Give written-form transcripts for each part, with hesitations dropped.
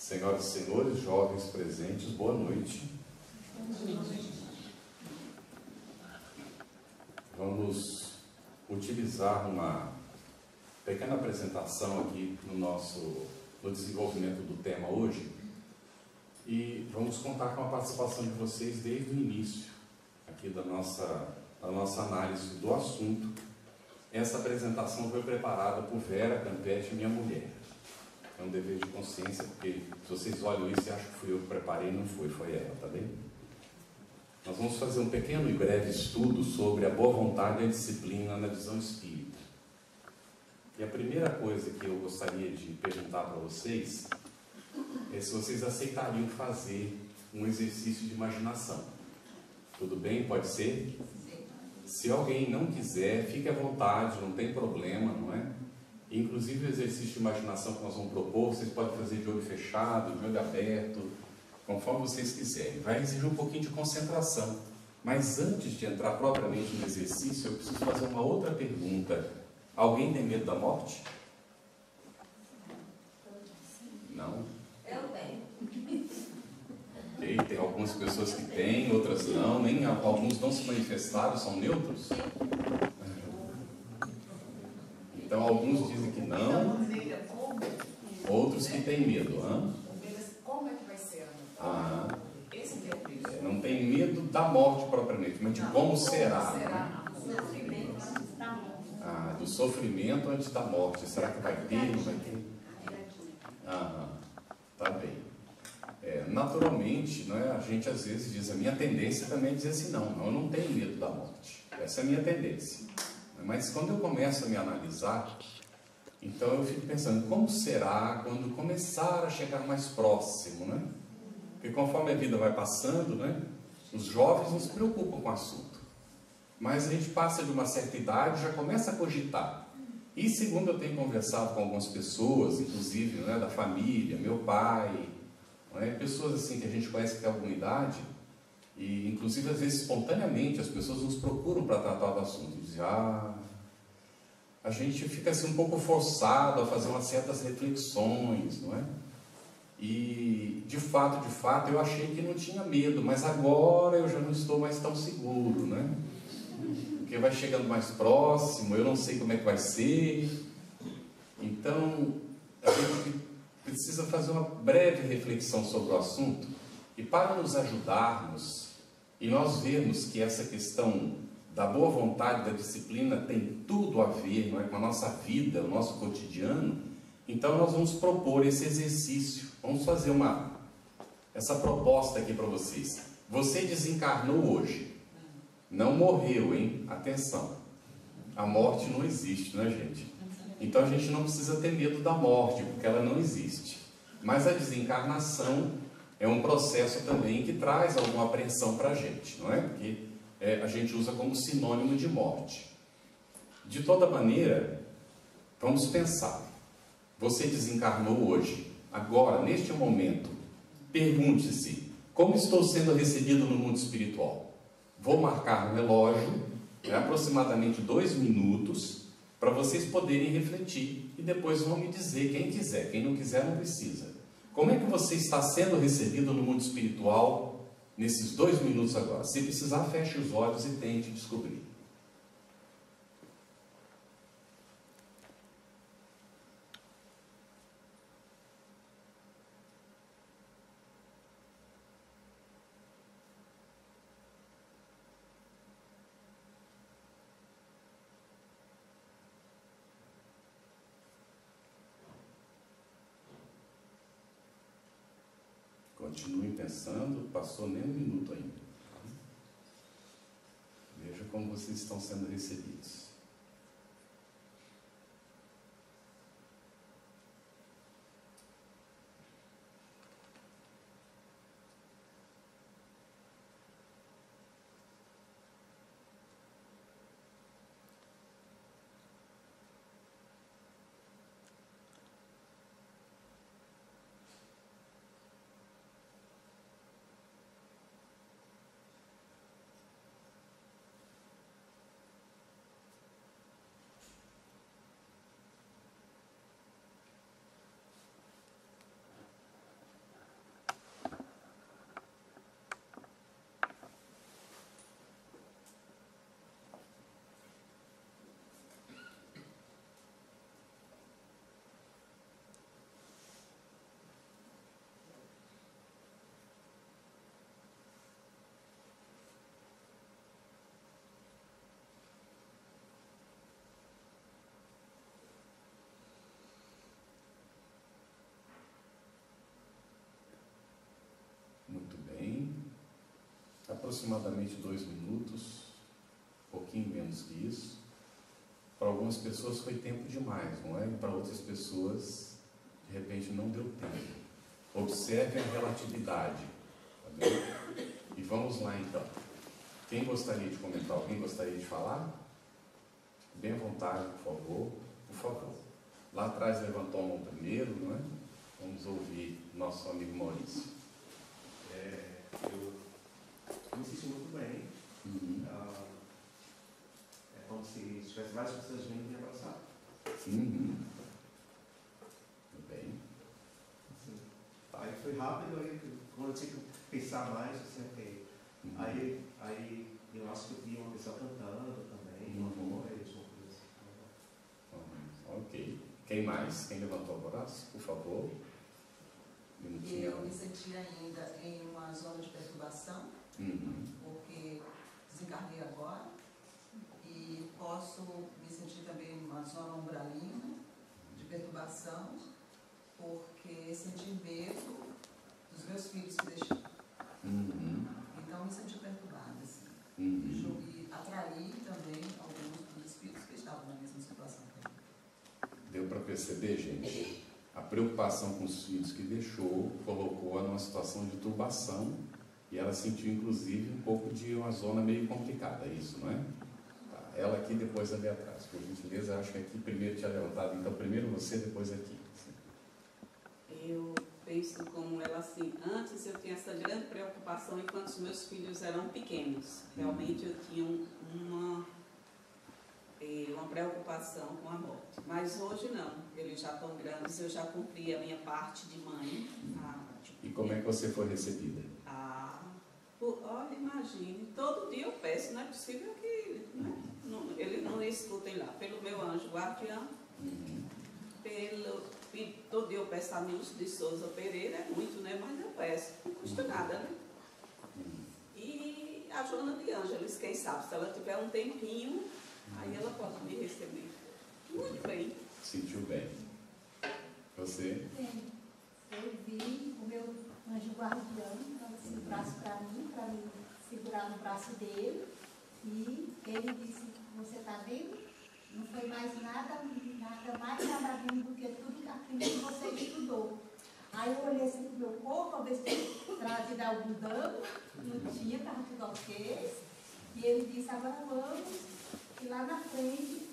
Senhoras e senhores, jovens presentes, boa noite. Vamos utilizar uma pequena apresentação aqui no desenvolvimento do tema hoje e vamos contar com a participação de vocês desde o início aqui da nossa análise do assunto. Essa apresentação foi preparada por Vera Campetti, minha mulher. É um dever de consciência, porque se vocês olham isso e acham que fui eu que preparei, não foi ela, tá bem? Nós vamos fazer um pequeno e breve estudo sobre a boa vontade e a disciplina na visão espírita. E a primeira coisa que eu gostaria de perguntar para vocês é se vocês aceitariam fazer um exercício de imaginação. Tudo bem? Pode ser? Se alguém não quiser, fique à vontade, não tem problema, não é? Inclusive o exercício de imaginação que nós vamos propor, vocês podem fazer de olho fechado, de olho aberto, conforme vocês quiserem. Vai exigir um pouquinho de concentração. Mas antes de entrar propriamente no exercício, eu preciso fazer uma outra pergunta. Alguém tem medo da morte? Não? Eu tenho. Ok, tem algumas pessoas que têm, outras não, nem alguns não se manifestaram, são neutros? Então alguns dizem que não, outros que têm medo. Como é que vai ser? Esse é não tem medo da morte propriamente, mas de como será. Do sofrimento antes da morte. Será que vai ter? Não vai ter? Tá bem. Naturalmente, não é? A gente às vezes diz, a minha tendência também é dizer assim, não, eu não tenho medo da morte. Essa é a minha tendência. Mas quando eu começo a me analisar, então eu fico pensando, como será quando começar a chegar mais próximo, né? Porque conforme a vida vai passando, né? Os jovens não se preocupam com o assunto. Mas a gente passa de uma certa idade e já começa a cogitar. E segundo eu tenho conversado com algumas pessoas, inclusive, né, da família, meu pai, né, pessoas assim que a gente conhece que tem alguma idade, e inclusive às vezes espontaneamente as pessoas nos procuram para tratar do assunto. Dizem, a gente fica assim um pouco forçado a fazer umas certas reflexões, não é? E de fato eu achei que não tinha medo, mas agora eu já não estou mais tão seguro, né? Porque vai chegando mais próximo, eu não sei como é que vai ser. Então a gente precisa fazer uma breve reflexão sobre o assunto, e para nos ajudarmos e nós vermos que essa questão da boa vontade, da disciplina tem tudo a ver, não é, com a nossa vida, o nosso cotidiano, então nós vamos propor esse exercício. Vamos fazer essa proposta aqui para vocês. Você desencarnou hoje, não morreu, hein? Atenção, a morte não existe, né, gente? Então a gente não precisa ter medo da morte, porque ela não existe. Mas a desencarnação é um processo também que traz alguma apreensão para a gente, não é? Porque a gente usa como sinônimo de morte. De toda maneira, vamos pensar. Você desencarnou hoje, agora, neste momento, pergunte-se, como estou sendo recebido no mundo espiritual? Vou marcar no relógio, aproximadamente 2 minutos, para vocês poderem refletir, e depois vão me dizer, quem quiser, quem não quiser não precisa. Como é que você está sendo recebido no mundo espiritual nesses 2 minutos agora? Se precisar, feche os olhos e tente descobrir. Continuem pensando, passou nem 1 minuto ainda. Veja como vocês estão sendo recebidos. aproximadamente 2 minutos, um pouquinho menos que isso. Para algumas pessoas foi tempo demais, não é? E para outras pessoas, de repente, não deu tempo. Observe a relatividade. Tá bem? E vamos lá então. Quem gostaria de comentar? Alguém gostaria de falar? Bem à vontade, por favor. Por favor. Lá atrás levantou a mão primeiro, não é? Vamos ouvir nosso amigo Maurício. Eu me senti muito bem. É como se tivesse várias pessoas vindo me abraçar. Muito bem. Assim, aí foi rápido, aí quando eu tinha que pensar mais, eu sentei. Aí eu acho que eu vi uma pessoa cantando também, uma voz, uma coisa assim. Ok. Quem mais? Quem levantou o braço, por favor? Eu me senti ainda em uma zona de perturbação, porque desencarnei agora, e posso me sentir também em uma zona umbralina de perturbação, porque senti medo dos meus filhos que deixei. Então me senti perturbada, assim. E atraí também alguns dos espíritos que estavam na mesma situação que eu. Deu para perceber, gente? A preocupação com os filhos que deixou colocou-a numa situação de turbação e ela sentiu, inclusive, um pouco de uma zona meio complicada, isso, não é? Tá. Ela aqui, depois ali atrás. Por gentileza, acho que aqui primeiro tinha levantado, então primeiro você, depois aqui. Eu penso como ela assim, antes eu tinha essa grande preocupação enquanto os meus filhos eram pequenos. Realmente eu tinha uma preocupação com a morte. Mas hoje não, eles já estão grandes, eu já cumpri a minha parte de mãe. E como é que você foi recebida? Olha, imagine, todo dia eu peço, não é possível que eles não escutem lá, pelo meu anjo guardião, todo dia eu peço a Nilce de Souza Pereira, é muito, né? Mas eu peço, não custa nada, né? E a Joana de Ângeles, quem sabe, se ela tiver um tempinho, aí ela pode me receber. Muito bem. Sentiu bem. Você? Bem, eu vi o meu anjo guardião, dando esse braço para mim segurar no braço dele, e ele disse, você está vendo? Não foi mais nada mais agradável do que tudo aquilo que você estudou. Aí eu olhei assim pro meu corpo, a ver se tinha trazido algum dano, não tinha, estava tudo ok. E ele disse, agora vamos, e lá na frente,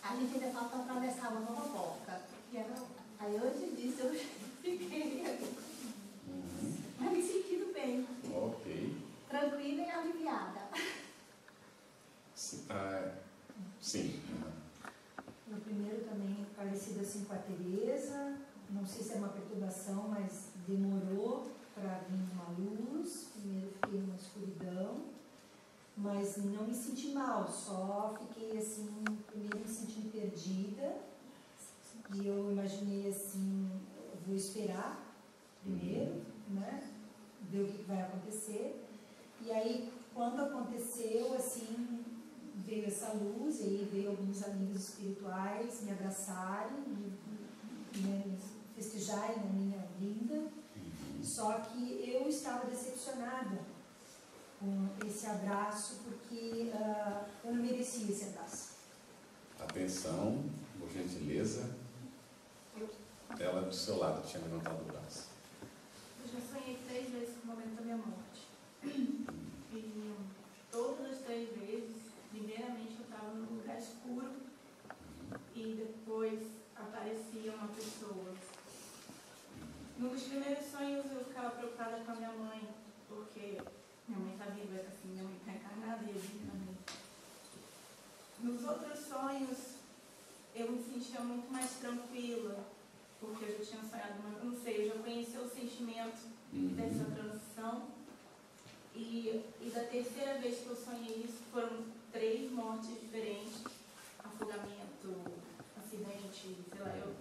a gente ainda falta atravessar uma nova porta. Aí antes disso eu fiquei mas me sentindo bem. Ok. Tranquila e aliviada. Sim. O primeiro também parecido assim com a Tereza, não sei se é uma perturbação, mas demorou para vir uma luz, primeiro fiquei numa escuridão, mas não me senti mal, só fiquei assim, primeiro me sentindo perdida, e eu imaginei assim, eu vou esperar primeiro, né, ver o que vai acontecer, e aí quando aconteceu, assim, veio essa luz, e aí veio alguns amigos espirituais me abraçarem, me festejarem na minha vinda, só que eu estava decepcionada com esse abraço, porque eu não merecia esse abraço. Atenção, por gentileza. Ela do seu lado tinha levantado o braço. Eu já sonhei 3 vezes com o momento da minha morte. E todas as 3 vezes, primeiramente eu estava num lugar escuro e depois aparecia uma pessoa. Num dos primeiros sonhos eu ficava preocupada com a minha mãe, porque minha mãe está viva, assim, minha mãe está encarnada e eu vivo também. Nos outros sonhos eu me sentia muito mais tranquila, porque eu já tinha sonhado, não sei, eu já conhecia o sentimento dessa transição. E da terceira vez que eu sonhei isso, foram 3 mortes diferentes, afogamento, acidente, sei lá,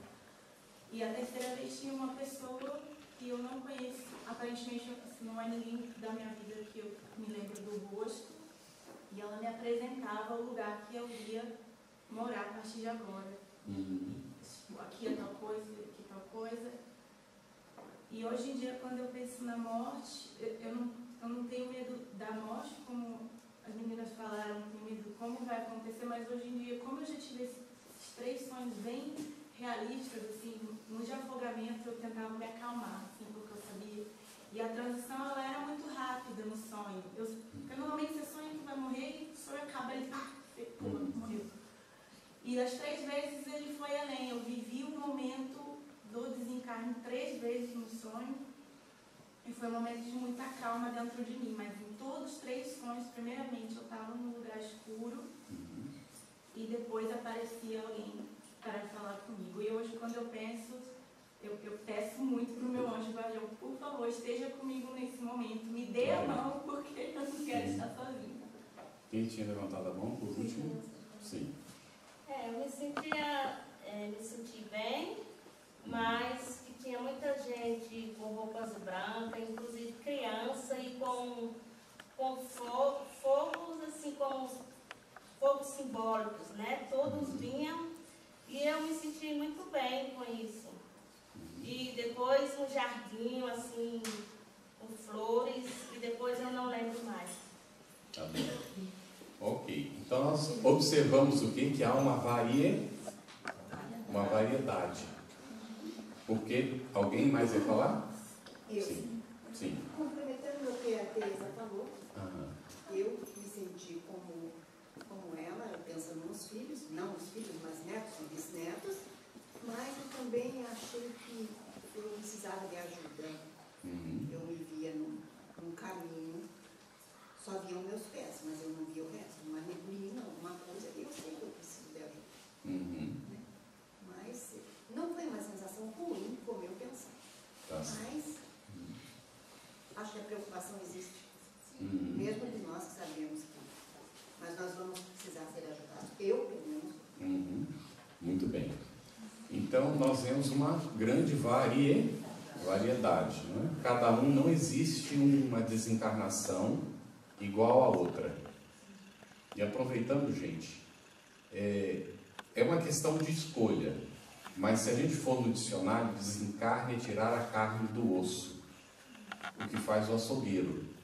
E a terceira vez tinha uma pessoa que eu não conheço, aparentemente assim, não é ninguém da minha vida que eu me lembro do rosto, e ela me apresentava o lugar que eu ia morar a partir de agora. Tipo, aqui é tal coisa, aqui é tal coisa. E hoje em dia, quando eu penso na morte, eu não eu não tenho medo da morte, como as meninas falaram, não tenho medo de como vai acontecer, mas hoje em dia, como eu já tive esses 3 sonhos bem realistas, assim, no de afogamento eu tentava me acalmar, assim, porque eu sabia. E a transição, ela era muito rápida no sonho. Porque normalmente você sonha que vai morrer e o sonho acaba ali, pula, morreu. E as 3 vezes ele foi além. Eu vivi o momento do desencarne 3 vezes no sonho. E foi um momento de muita calma dentro de mim. Mas em todos os 3 sonhos, primeiramente eu estava num lugar escuro. E depois aparecia alguém para falar comigo. E hoje, quando eu penso, eu peço muito para o meu anjo guardião, por favor, esteja comigo nesse momento. Me dê a mão, porque eu não quero estar sozinha. Quem tinha levantado a mão por último? Sim. Eu me senti bem, mas que tinha muita gente com roupas brancas, inclusive criança, e com fogos, assim, com fogos simbólicos, né? Todos vinham e eu me senti muito bem com isso. E depois um jardim, assim, com flores, e depois eu não lembro mais. Tá bem. Ok. Então nós observamos o quê? Que há uma variedade. Porque alguém mais vai falar? Eu. Sim. Complementando o que a Teresa falou, eu me senti como ela, pensando nos filhos, não os filhos, mas netos e bisnetos, mas eu também achei que eu precisava de ajuda. Eu me via num caminho, só viam meus pés, mas eu não via o resto. Uma neblina, alguma coisa, eu sei que eu preciso de ajuda. Né? Mas não foi uma sensação ruim, como eu pensava. Mas acho que a preocupação existe, mesmo de nós que sabemos que. Mas nós vamos precisar ser ajudados. Eu, pelo menos. Muito bem. Então, nós vemos uma grande variedade. Não é? Cada um, não existe uma desencarnação igual à outra. E aproveitando, gente, é uma questão de escolha. Mas se a gente for no dicionário, desencarne é tirar a carne do osso, o que faz o açougueiro.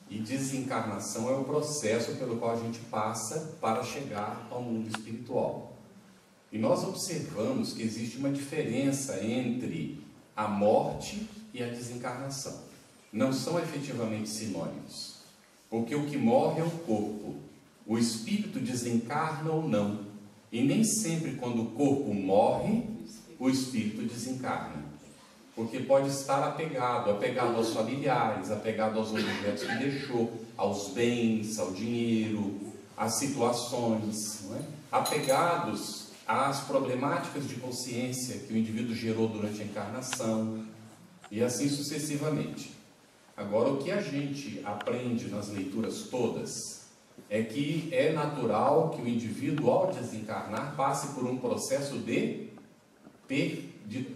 E desencarnação é o processo pelo qual a gente passa para chegar ao mundo espiritual. E nós observamos que existe uma diferença entre a morte e a desencarnação. Não são efetivamente sinônimos. Porque o que morre é o corpo. O espírito desencarna ou não. E nem sempre quando o corpo morre, o espírito desencarna. Porque pode estar apegado aos familiares, apegado aos objetos que deixou, aos bens, ao dinheiro, às situações, não é? Apegados às problemáticas de consciência que o indivíduo gerou durante a encarnação, e assim sucessivamente. Agora, o que a gente aprende nas leituras todas é que é natural que o indivíduo, ao desencarnar, passe por um processo de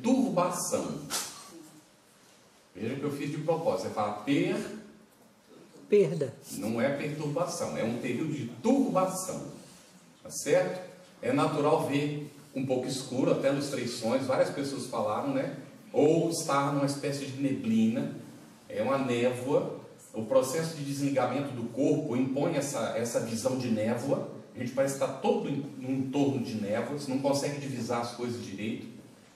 turbação. Veja que eu fiz de propósito. Você fala perda. Não é perturbação, é um período de turbação. Tá certo? É natural ver um pouco escuro, até nos 3 sonhos, várias pessoas falaram, né? Ou estar numa espécie de neblina, é uma névoa. O processo de desligamento do corpo impõe essa visão de névoa. A gente parece estar todo no entorno de névoa, você não consegue divisar as coisas direito,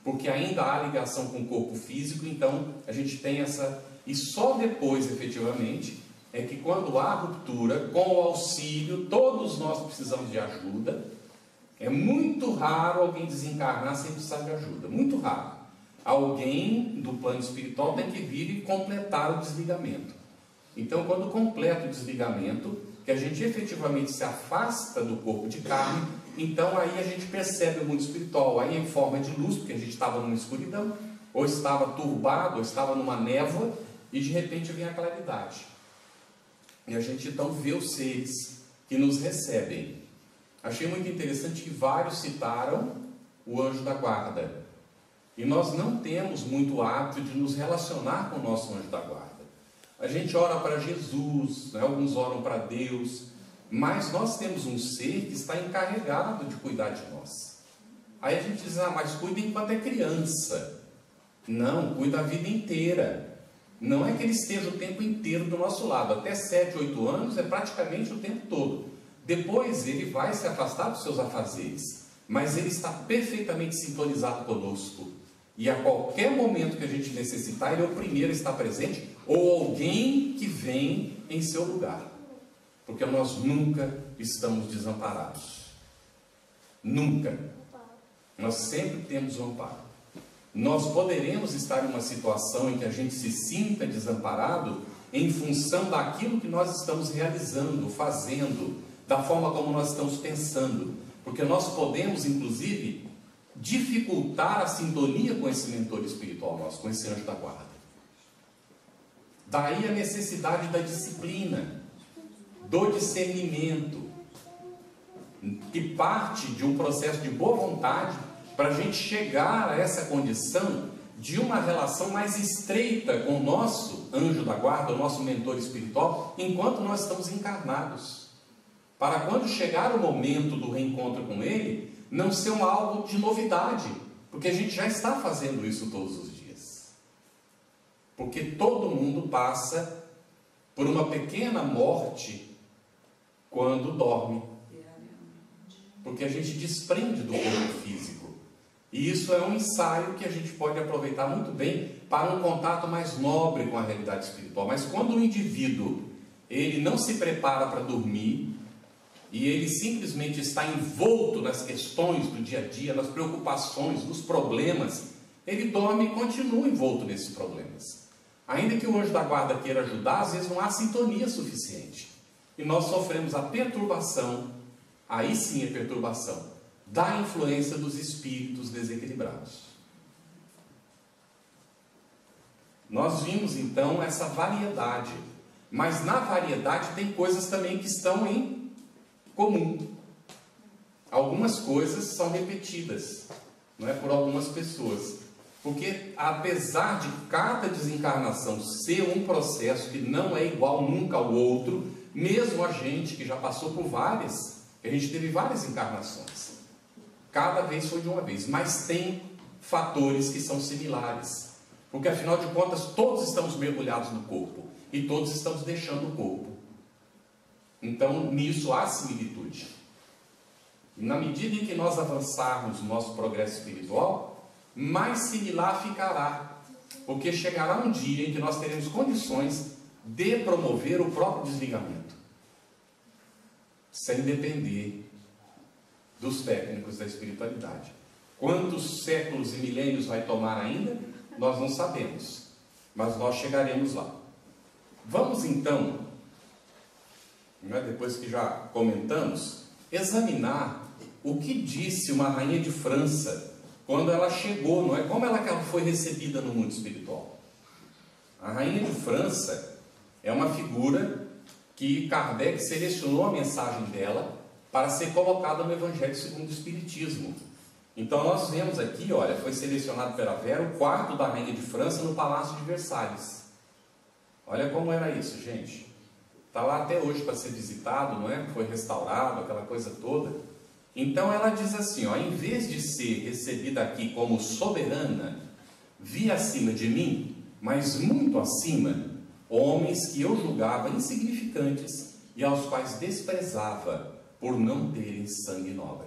porque ainda há ligação com o corpo físico, então a gente tem essa... E só depois, efetivamente, é que quando há ruptura, com o auxílio, todos nós precisamos de ajuda. É muito raro alguém desencarnar sem precisar de ajuda, muito raro. Alguém do plano espiritual tem que vir e completar o desligamento. Então, quando completa o desligamento, que a gente efetivamente se afasta do corpo de carne, então aí a gente percebe o mundo espiritual, aí em forma de luz, porque a gente estava numa escuridão, ou estava turbado, ou estava numa névoa, e de repente vem a claridade. E a gente então vê os seres que nos recebem. Achei muito interessante que vários citaram o anjo da guarda. E nós não temos muito hábito de nos relacionar com o nosso anjo da guarda. A gente ora para Jesus, né? Alguns oram para Deus, mas nós temos um ser que está encarregado de cuidar de nós. Aí a gente diz, mas cuida enquanto é criança. Não, cuida a vida inteira. não é que ele esteja o tempo inteiro do nosso lado. Até 7, 8 anos é praticamente o tempo todo. Depois ele vai se afastar dos seus afazeres, mas ele está perfeitamente sintonizado conosco. E a qualquer momento que a gente necessitar, ele é o primeiro a estar presente, ou alguém que vem em seu lugar. Porque nós nunca estamos desamparados. Nunca. Nós sempre temos um amparo. Nós poderemos estar em uma situação em que a gente se sinta desamparado em função daquilo que nós estamos realizando, fazendo, da forma como nós estamos pensando. Porque nós podemos, inclusive, dificultar a sintonia com esse mentor espiritual nosso, com esse anjo da guarda. Daí a necessidade da disciplina, do discernimento, que parte de um processo de boa vontade para a gente chegar a essa condição de uma relação mais estreita com o nosso anjo da guarda, o nosso mentor espiritual, enquanto nós estamos encarnados. Para quando chegar o momento do reencontro com ele, não ser algo de novidade, porque a gente já está fazendo isso todos os dias. Porque todo mundo passa por uma pequena morte quando dorme. Porque a gente desprende do corpo físico. E isso é um ensaio que a gente pode aproveitar muito bem para um contato mais nobre com a realidade espiritual. Mas quando o indivíduo ele não se prepara para dormir, e ele simplesmente está envolto nas questões do dia a dia, nas preocupações, nos problemas, ele dorme e continua envolto nesses problemas. Ainda que o anjo da guarda queira ajudar, às vezes não há sintonia suficiente. E nós sofremos a perturbação, aí sim a perturbação, da influência dos espíritos desequilibrados. Nós vimos então essa variedade, mas na variedade tem coisas também que estão em comum. Algumas coisas são repetidas, não é, por algumas pessoas, porque apesar de cada desencarnação ser um processo que não é igual nunca ao outro, mesmo a gente que já passou por várias, a gente teve várias encarnações, cada vez foi de uma vez, mas tem fatores que são similares, porque afinal de contas todos estamos mergulhados no corpo e todos estamos deixando o corpo. Então, nisso há similitude. E na medida em que nós avançarmos no nosso progresso espiritual, mais similar ficará. Porque chegará um dia em que nós teremos condições de promover o próprio desligamento, sem depender dos técnicos da espiritualidade. Quantos séculos e milênios vai tomar ainda, nós não sabemos. Mas nós chegaremos lá. Vamos então, depois que já comentamos, examinar o que disse uma rainha de França quando ela chegou, não é? Como ela foi recebida no mundo espiritual. A rainha de França é uma figura que Kardec selecionou a mensagem dela para ser colocada no Evangelho segundo o Espiritismo. Então nós vemos aqui, olha, foi selecionado pela Vera o quarto da rainha de França no Palácio de Versalhes. Olha como era isso, gente. Está lá até hoje para ser visitado, não é? Foi restaurado, aquela coisa toda. Então ela diz assim, ó, em vez de ser recebida aqui como soberana, vi acima de mim, mas muito acima, homens que eu julgava insignificantes e aos quais desprezava por não terem sangue nobre.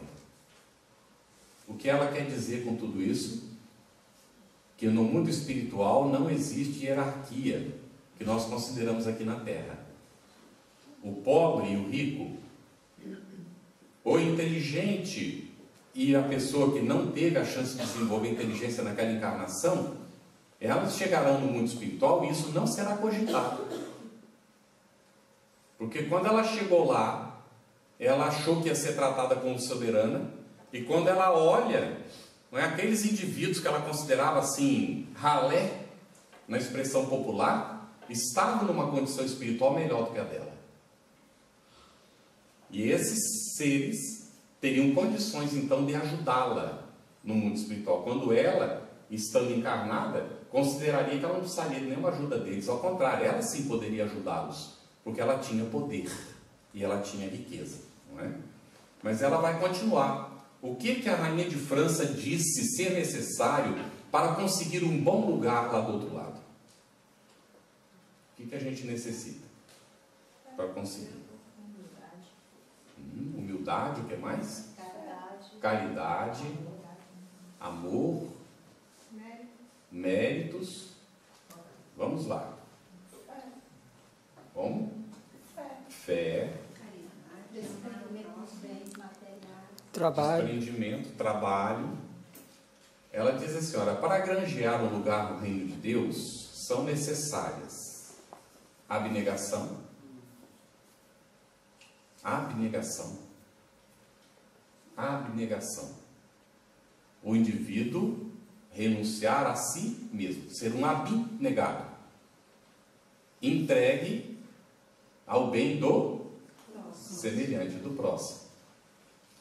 O que ela quer dizer com tudo isso? Que no mundo espiritual não existe hierarquia que nós consideramos aqui na Terra. O pobre e o rico, o inteligente e a pessoa que não teve a chance de desenvolver inteligência naquela encarnação, elas chegarão no mundo espiritual e isso não será cogitado. Porque quando ela chegou lá, ela achou que ia ser tratada como soberana, e quando ela olha, não é, aqueles indivíduos que ela considerava assim, ralé, na expressão popular, estavam numa condição espiritual melhor do que a dela. E esses seres teriam condições então de ajudá-la no mundo espiritual. Quando ela, estando encarnada, consideraria que ela não precisaria de nenhuma ajuda deles. Ao contrário, ela sim poderia ajudá-los, porque ela tinha poder e ela tinha riqueza, não é? Mas ela vai continuar. O que a rainha de França disse ser necessário para conseguir um bom lugar lá do outro lado? que a gente necessita para conseguir? Humildade, o que mais? Caridade, amor, méritos. Vamos lá. Como? Fé. Desprendimento, trabalho. Ela diz assim, olha, para granjear um lugar no reino de Deus, são necessárias abnegação, o indivíduo renunciar a si mesmo, ser um abnegado, entregue ao bem do semelhante, do próximo.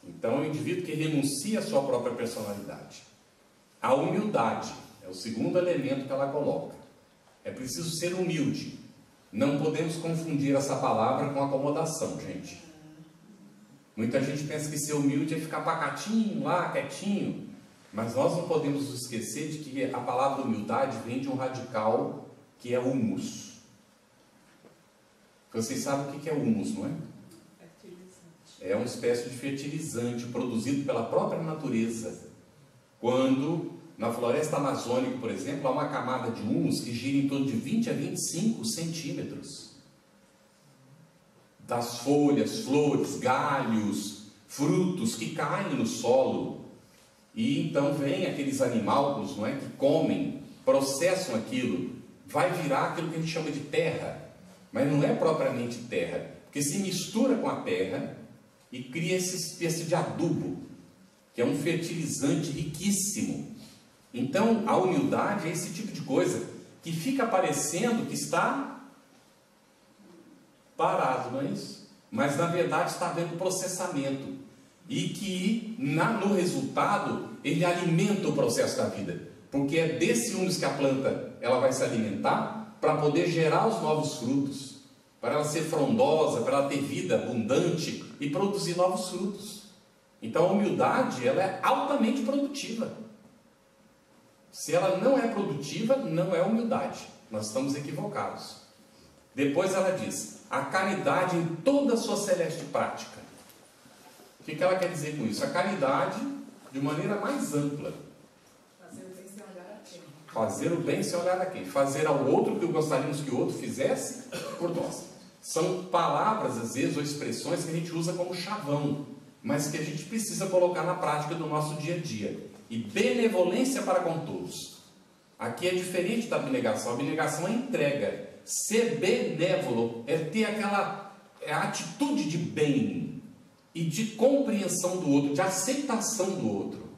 Então, é o indivíduo que renuncia à sua própria personalidade. A humildade é o segundo elemento que ela coloca. É preciso ser humilde. Não podemos confundir essa palavra com acomodação, gente. Muita gente pensa que ser humilde é ficar pacatinho lá, quietinho. Mas nós não podemos nos esquecer de que a palavra humildade vem de um radical que é humus. Vocês sabem o que é humus, não é? É uma espécie de fertilizante produzido pela própria natureza. Quando, na floresta amazônica, por exemplo, há uma camada de humus que gira em torno de 20 a 25 centímetros. Das folhas, flores, galhos, frutos que caem no solo. E então vem aqueles animalcos, não é, que comem, processam aquilo, vai virar aquilo que a gente chama de terra. Mas não é propriamente terra, porque se mistura com a terra e cria essa espécie de adubo, que é um fertilizante riquíssimo. Então, a humildade é esse tipo de coisa que fica parecendo que está parado, não é isso? Mas, na verdade, está havendo processamento. E que, no resultado, ele alimenta o processo da vida. Porque é desse humus que a planta ela vai se alimentar para poder gerar os novos frutos. Para ela ser frondosa, para ela ter vida abundante e produzir novos frutos. Então a humildade, ela é altamente produtiva. Se ela não é produtiva, não é humildade. Nós estamos equivocados. Depois ela diz, a caridade em toda a sua celeste prática. O que ela quer dizer com isso? A caridade de maneira mais ampla. Fazer o bem sem olhar a quem? Fazer ao outro o que gostaríamos que o outro fizesse por nós. São palavras, às vezes, ou expressões que a gente usa como chavão, mas que a gente precisa colocar na prática do nosso dia a dia. E benevolência para com todos. Aqui é diferente da abnegação. A abnegação é entrega. Ser benévolo é ter aquela atitude de bem e de compreensão do outro, de aceitação do outro.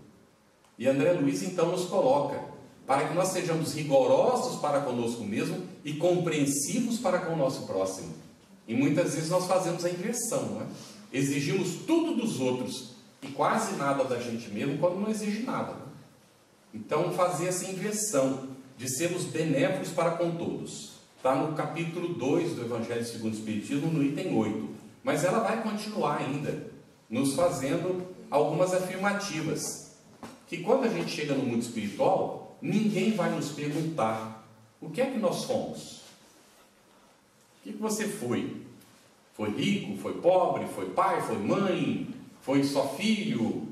E André Luiz então nos coloca para que nós sejamos rigorosos para conosco mesmo e compreensivos para com o nosso próximo. E muitas vezes nós fazemos a inversão, não é? Exigimos tudo dos outros e quase nada da gente mesmo quando não exige nada. Então fazer essa inversão de sermos benévolos para com todos. Está no capítulo 2 do Evangelho segundo o Espiritismo, no item 8. Mas ela vai continuar ainda, nos fazendo algumas afirmativas. Que quando a gente chega no mundo espiritual, ninguém vai nos perguntar o que é que nós fomos. O que você foi? Foi rico? Foi pobre? Foi pai? Foi mãe? Foi só filho?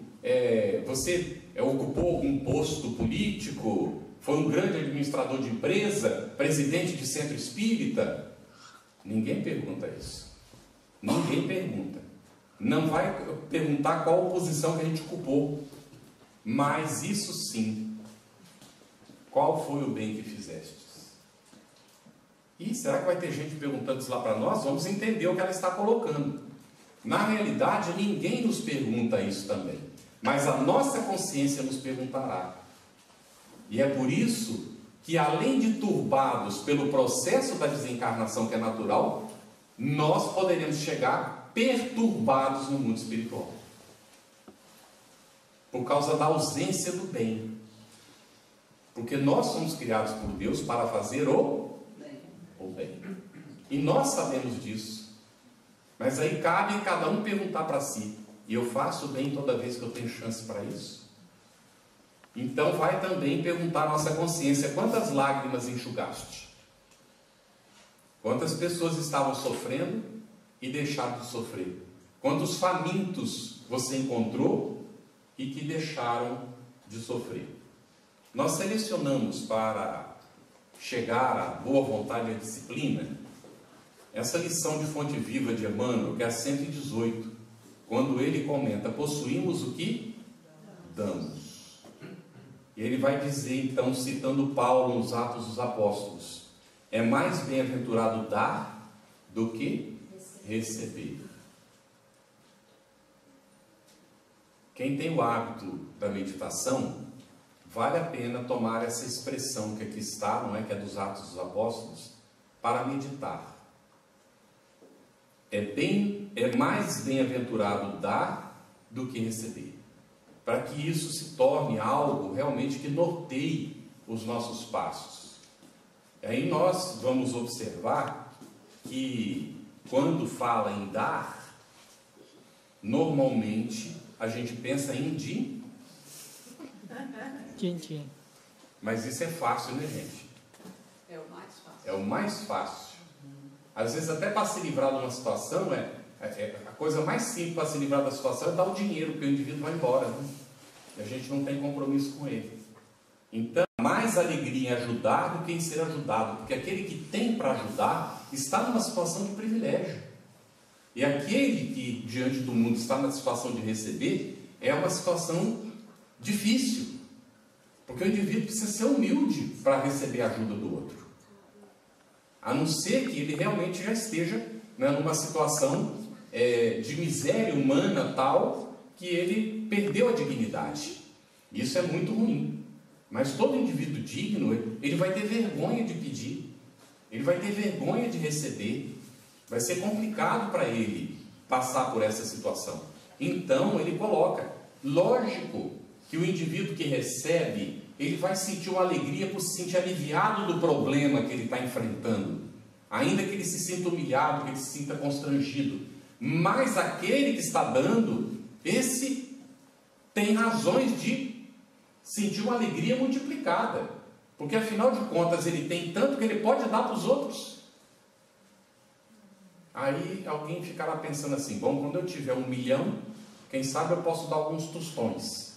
Você ocupou algum posto político? Foi um grande administrador de empresa? Presidente de centro espírita? Ninguém pergunta isso. Ninguém pergunta. Não vai perguntar qual posição que a gente ocupou. Mas isso sim. Qual foi o bem que fizestes? E será que vai ter gente perguntando isso lá para nós? Vamos entender o que ela está colocando. Na realidade, ninguém nos pergunta isso também. Mas a nossa consciência nos perguntará. E é por isso que, além de turbados pelo processo da desencarnação que é natural, nós poderemos chegar perturbados no mundo espiritual. Por causa da ausência do bem. Porque nós somos criados por Deus para fazer o bem. E nós sabemos disso. Mas aí cabe a cada um perguntar para si: e eu faço o bem toda vez que eu tenho chance para isso? Então vai também perguntar a nossa consciência: quantas lágrimas enxugaste? Quantas pessoas estavam sofrendo e deixaram de sofrer? Quantos famintos você encontrou e que deixaram de sofrer? Nós selecionamos para chegar à boa vontade e à disciplina essa lição de fonte viva de Emmanuel, que é a 118, quando ele comenta: possuímos o que damos. E ele vai dizer, então, citando Paulo nos Atos dos Apóstolos: é mais bem-aventurado dar do que receber. Quem tem o hábito da meditação, vale a pena tomar essa expressão que aqui está, não é? Que é dos Atos dos Apóstolos, para meditar. É mais bem-aventurado dar do que receber, para que isso se torne algo realmente que norteie os nossos passos. E aí nós vamos observar que quando fala em dar, normalmente a gente pensa em din. Mas isso é fácil, né, gente? É o mais fácil. É o mais fácil. Às vezes até para se livrar de uma situação, a coisa mais simples para se livrar da situação é dar o dinheiro, porque o indivíduo vai embora, né? E a gente não tem compromisso com ele. Então, mais alegria em ajudar do que em ser ajudado, porque aquele que tem para ajudar está numa situação de privilégio. E aquele que diante do mundo está na situação de receber é uma situação difícil, porque o indivíduo precisa ser humilde para receber a ajuda do outro, a não ser que ele realmente já esteja, né, numa situação de miséria humana tal que ele perdeu a dignidade. Isso é muito ruim. Mas todo indivíduo digno, ele vai ter vergonha de pedir, ele vai ter vergonha de receber, vai ser complicado para ele passar por essa situação. Então ele coloca, lógico que o indivíduo que recebe, ele vai sentir uma alegria por se sentir aliviado do problema que ele está enfrentando, ainda que ele se sinta humilhado, que ele se sinta constrangido. Mas aquele que está dando, esse tem razões de sentir uma alegria multiplicada, porque afinal de contas ele tem tanto que ele pode dar para os outros. Aí alguém ficará pensando assim: bom, quando eu tiver 1 milhão, quem sabe eu posso dar alguns tostões,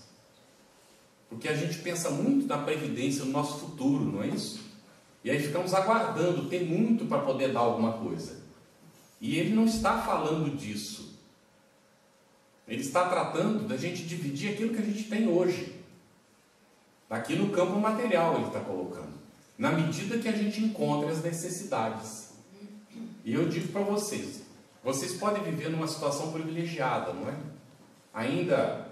porque a gente pensa muito na previdência, no nosso futuro, não é isso? E aí ficamos aguardando ter muito para poder dar alguma coisa. E ele não está falando disso. Ele está tratando da gente dividir aquilo que a gente tem hoje. Aqui no campo material ele está colocando, na medida que a gente encontra as necessidades. E eu digo para vocês, vocês podem viver numa situação privilegiada, não é? Ainda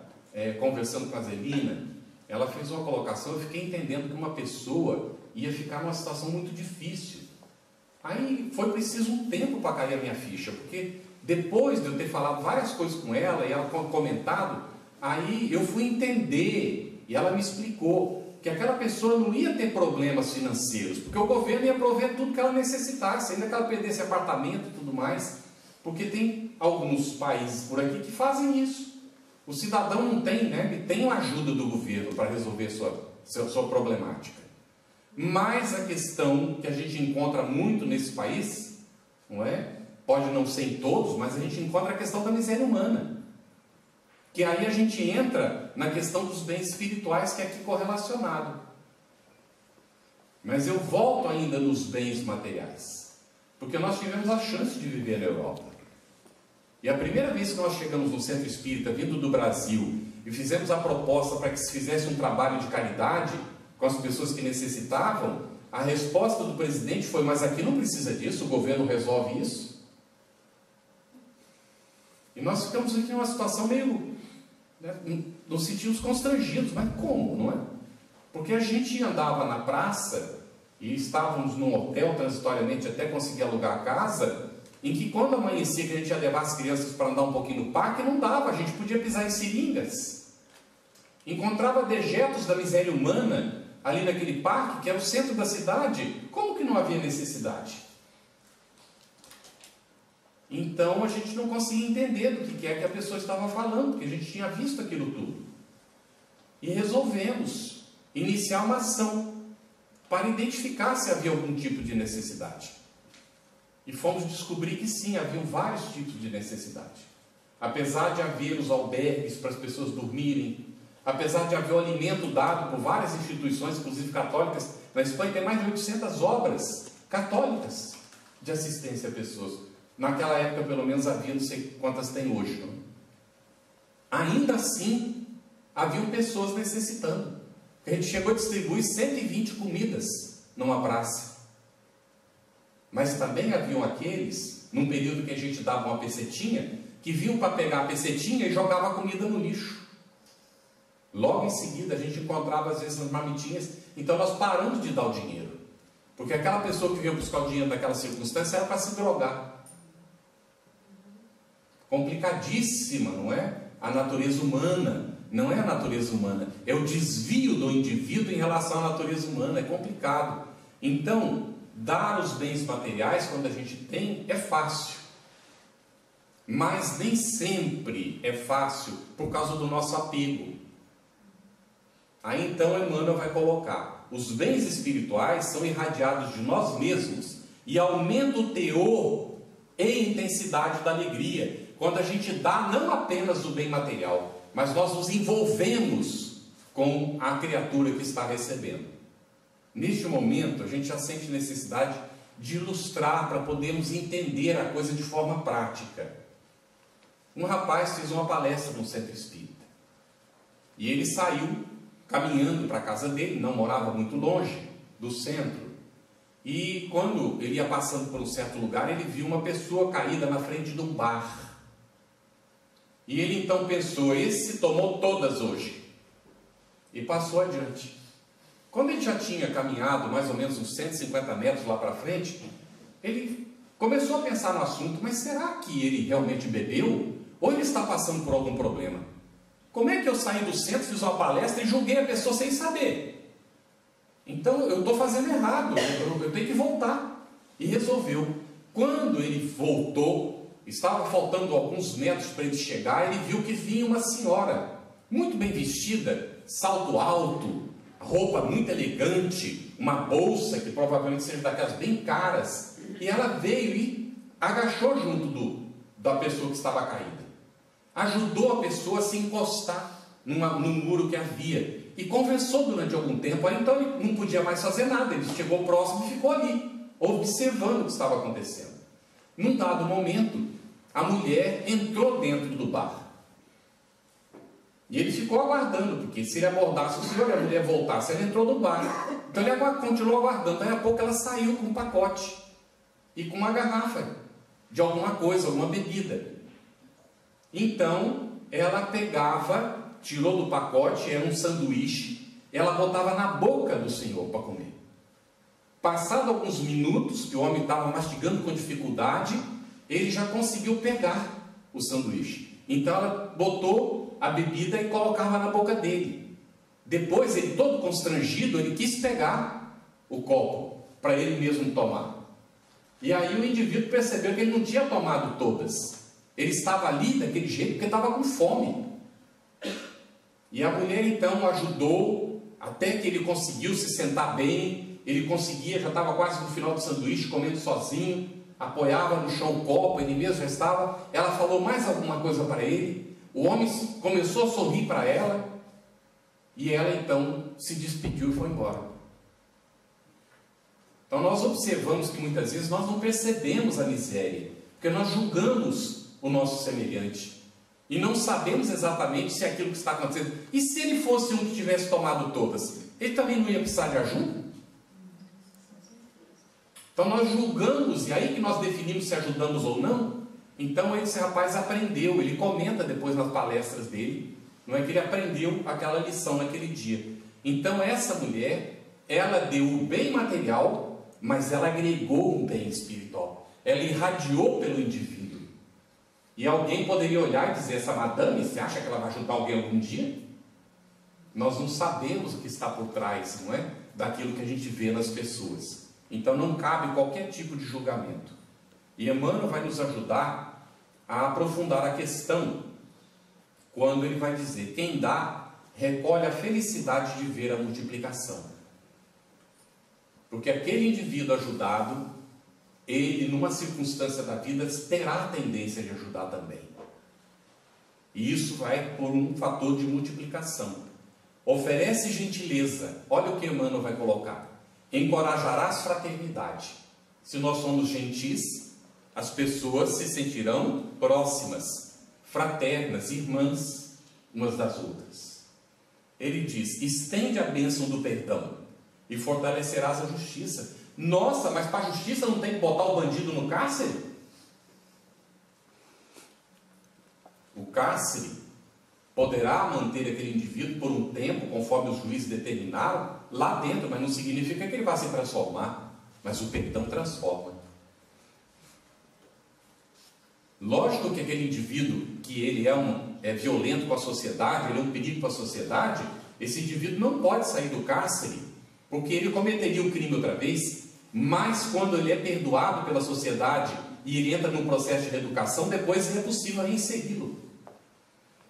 conversando com a Zelina, ela fez uma colocação, eu fiquei entendendo que uma pessoa ia ficar numa situação muito difícil. Aí foi preciso um tempo para cair a minha ficha, porque depois de eu ter falado várias coisas com ela e ela comentado, aí eu fui entender, e ela me explicou que aquela pessoa não ia ter problemas financeiros, porque o governo ia prover tudo que ela necessitasse, ainda que ela perdesse apartamento e tudo mais, porque tem alguns países por aqui que fazem isso. O cidadão não tem, né? Ele tem a ajuda do governo para resolver sua problemática. Mas a questão que a gente encontra muito nesse país, não é? Pode não ser em todos, mas a gente encontra a questão da miséria humana. Que aí a gente entra na questão dos bens espirituais, que é aqui correlacionado. Mas eu volto ainda nos bens materiais, porque nós tivemos a chance de viver na Europa. E a primeira vez que nós chegamos no centro espírita, vindo do Brasil, e fizemos a proposta para que se fizesse um trabalho de caridade com as pessoas que necessitavam, a resposta do presidente foi: mas aqui não precisa disso, o governo resolve isso. E nós ficamos aqui numa situação meio, né, nos sentimos constrangidos, mas como, não é? Porque a gente andava na praça e estávamos num hotel transitoriamente até conseguir alugar a casa, em que quando amanhecia que a gente ia levar as crianças para andar um pouquinho no parque, não dava, a gente podia pisar em seringas. Encontrava dejetos da miséria humana ali naquele parque, que era o centro da cidade. Como que não havia necessidade? Então a gente não conseguia entender do que é que a pessoa estava falando, porque a gente tinha visto aquilo tudo. E resolvemos iniciar uma ação para identificar se havia algum tipo de necessidade. E fomos descobrir que sim, haviam vários tipos de necessidade. Apesar de haver os albergues para as pessoas dormirem, apesar de haver o alimento dado por várias instituições, inclusive católicas, na Espanha tem mais de 800 obras católicas de assistência a pessoas. Naquela época, pelo menos, havia, não sei quantas tem hoje. Não? Ainda assim, haviam pessoas necessitando. A gente chegou a distribuir 120 comidas numa praça. Mas também haviam aqueles, num período que a gente dava uma pesetinha, que vinham para pegar a pesetinha e jogava a comida no lixo. Logo em seguida, a gente encontrava, às vezes, as marmitinhas. Então, nós paramos de dar o dinheiro. Porque aquela pessoa que vinha buscar o dinheiro naquela circunstância era para se drogar. Complicadíssima, não é? A natureza humana. Não é a natureza humana. É o desvio do indivíduo em relação à natureza humana. É complicado. Então, dar os bens materiais, quando a gente tem, é fácil. Mas nem sempre é fácil por causa do nosso apego. Aí então Emmanuel vai colocar: os bens espirituais são irradiados de nós mesmos e aumenta o teor e intensidade da alegria, quando a gente dá não apenas o bem material, mas nós nos envolvemos com a criatura que está recebendo. Neste momento, a gente já sente necessidade de ilustrar para podermos entender a coisa de forma prática. Um rapaz fez uma palestra no centro espírita e ele saiu caminhando para a casa dele, não morava muito longe do centro, e quando ele ia passando por um certo lugar, ele viu uma pessoa caída na frente de um bar, e ele então pensou: esse tomou todas hoje, e passou adiante. Quando ele já tinha caminhado mais ou menos uns 150 metros lá para frente, ele começou a pensar no assunto: mas será que ele realmente bebeu? Ou ele está passando por algum problema? Como é que eu saí do centro, fiz uma palestra e julguei a pessoa sem saber? Então eu estou fazendo errado, eu tenho que voltar. E resolveu. Quando ele voltou, estava faltando alguns metros para ele chegar, ele viu que vinha uma senhora, muito bem vestida, salto alto, roupa muito elegante, uma bolsa que provavelmente seja daquelas bem caras, e ela veio e agachou junto da pessoa que estava caída. Ajudou a pessoa a se encostar num muro que havia e conversou durante algum tempo. Aí, então ele não podia mais fazer nada, ele chegou próximo e ficou ali, observando o que estava acontecendo. Num dado momento, a mulher entrou dentro do bar e ele ficou aguardando, porque se ele abordasse o senhor e a mulher voltasse, ela entrou no bar. Então ele continuou aguardando. Daí a pouco ela saiu com um pacote e com uma garrafa de alguma coisa, alguma bebida. Então, ela pegava, tirou do pacote, era um sanduíche, ela botava na boca do senhor para comer. Passado alguns minutos, que o homem estava mastigando com dificuldade, ele já conseguiu pegar o sanduíche. Então, ela botou a bebida e colocava na boca dele. Depois, ele todo constrangido, ele quis pegar o copo para ele mesmo tomar. E aí o indivíduo percebeu que ele não tinha tomado todas. Ele estava ali daquele jeito porque estava com fome. E a mulher então o ajudou até que ele conseguiu se sentar bem. Ele conseguia, já estava quase no final do sanduíche, comendo sozinho. Apoiava no chão o copo, ele mesmo já estava. Ela falou mais alguma coisa para ele. O homem começou a sorrir para ela. E ela então se despediu e foi embora. Então nós observamos que muitas vezes nós não percebemos a miséria, porque nós julgamos o nosso semelhante e não sabemos exatamente se é aquilo que está acontecendo. E se ele fosse um que tivesse tomado todas, ele também não ia precisar de ajuda? Então nós julgamos, e aí que nós definimos se ajudamos ou não. Então esse rapaz aprendeu, ele comenta depois nas palestras dele, não é que ele aprendeu aquela lição naquele dia. Então essa mulher, ela deu o bem material, mas ela agregou um bem espiritual, ela irradiou pelo indivíduo. E alguém poderia olhar e dizer: essa madame, você acha que ela vai ajudar alguém algum dia? Nós não sabemos o que está por trás, não é? Daquilo que a gente vê nas pessoas. Então não cabe qualquer tipo de julgamento. E Emmanuel vai nos ajudar a aprofundar a questão, quando ele vai dizer: quem dá, recolhe a felicidade de ver a multiplicação. Porque aquele indivíduo ajudado, ele, numa circunstância da vida, terá a tendência de ajudar também. E isso vai por um fator de multiplicação. Oferece gentileza. Olha o que Emmanuel vai colocar. Encorajarás fraternidade. Se nós somos gentis, as pessoas se sentirão próximas, fraternas, irmãs umas das outras. Ele diz, estende a bênção do perdão e fortalecerás a justiça. Nossa, mas para a justiça não tem que botar o bandido no cárcere? O cárcere poderá manter aquele indivíduo por um tempo, conforme os juízes determinaram, lá dentro, mas não significa que ele vai se transformar. Mas o perdão transforma. Lógico que aquele indivíduo que ele é violento com a sociedade, ele é um perigo para a sociedade, esse indivíduo não pode sair do cárcere, porque ele cometeria o crime outra vez, mas quando ele é perdoado pela sociedade e ele entra num processo de reeducação, depois é possível reinseri-lo.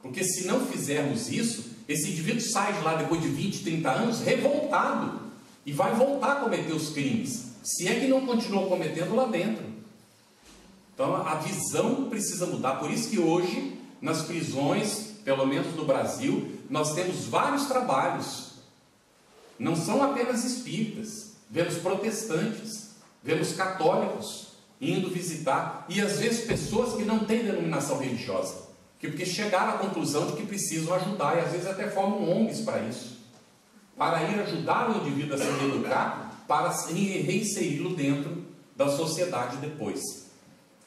Porque se não fizermos isso, esse indivíduo sai de lá depois de 20, 30 anos revoltado e vai voltar a cometer os crimes, se é que não continuou cometendo lá dentro. Então a visão precisa mudar. Por isso que hoje, nas prisões, pelo menos no Brasil, nós temos vários trabalhos. Não são apenas espíritas, vemos protestantes, vemos católicos indo visitar, e às vezes pessoas que não têm denominação religiosa, porque chegaram à conclusão de que precisam ajudar, e às vezes até formam ONGs para isso, para ir ajudar o indivíduo a se reeducar, para reinseri-lo dentro da sociedade depois.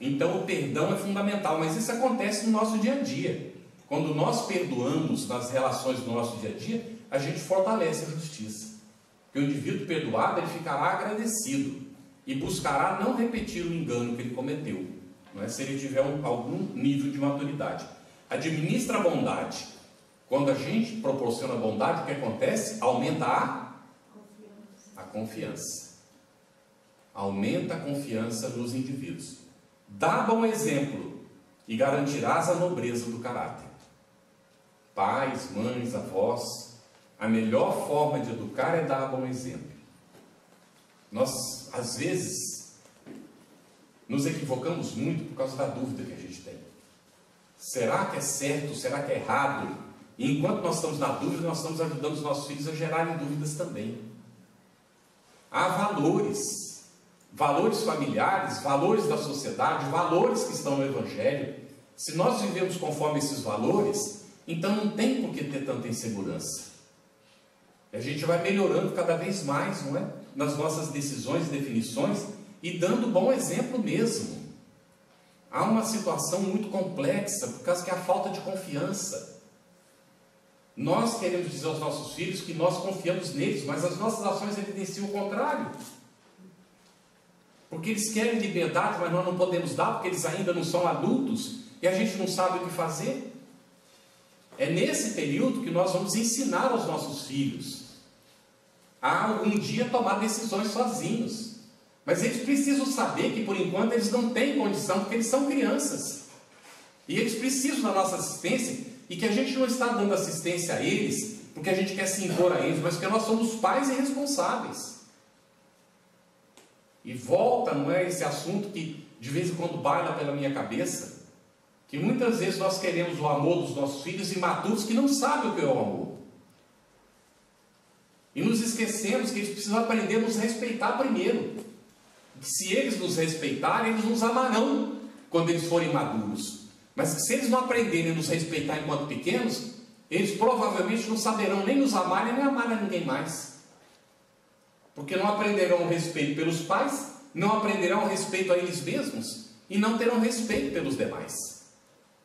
Então o perdão é fundamental, mas isso acontece no nosso dia a dia. Quando nós perdoamos nas relações do nosso dia a dia, a gente fortalece a justiça. Porque o indivíduo perdoado, ele ficará agradecido e buscará não repetir o engano que ele cometeu, não é? Se ele tiver algum nível de maturidade. Administra a bondade. Quando a gente proporciona bondade, o que acontece? Aumenta a confiança. Aumenta a confiança nos indivíduos. Dá bom exemplo e garantirás a nobreza do caráter. Pais, mães, avós, a melhor forma de educar é dar bom exemplo. Nós, às vezes, nos equivocamos muito por causa da dúvida que a gente tem. Será que é certo? Será que é errado? E enquanto nós estamos na dúvida, nós estamos ajudando os nossos filhos a gerarem dúvidas também. Há valores familiares, valores da sociedade, valores que estão no Evangelho. Se nós vivemos conforme esses valores, então não tem por que ter tanta insegurança. A gente vai melhorando cada vez mais, não é? Nas nossas decisões e definições, e dando bom exemplo mesmo. Há uma situação muito complexa, por causa que há falta de confiança. Nós queremos dizer aos nossos filhos que nós confiamos neles, mas as nossas ações evidenciam o contrário. Porque eles querem liberdade, mas nós não podemos dar, porque eles ainda não são adultos, e a gente não sabe o que fazer. É nesse período que nós vamos ensinar aos nossos filhos a um dia tomar decisões sozinhos. Mas eles precisam saber que por enquanto eles não têm condição, porque eles são crianças. E eles precisam da nossa assistência, e que a gente não está dando assistência a eles porque a gente quer se impor a eles, mas porque nós somos pais e responsáveis. E volta, não é, esse assunto que de vez em quando baila pela minha cabeça, que muitas vezes nós queremos o amor dos nossos filhos imaturos que não sabem o que é o amor. E nos esquecemos que eles precisam aprender a nos respeitar primeiro. Que se eles nos respeitarem, eles nos amarão quando eles forem maduros. Mas se eles não aprenderem a nos respeitar enquanto pequenos, eles provavelmente não saberão nem nos amar, nem amar a ninguém mais. Porque não aprenderão o respeito pelos pais, não aprenderão o respeito a eles mesmos e não terão respeito pelos demais.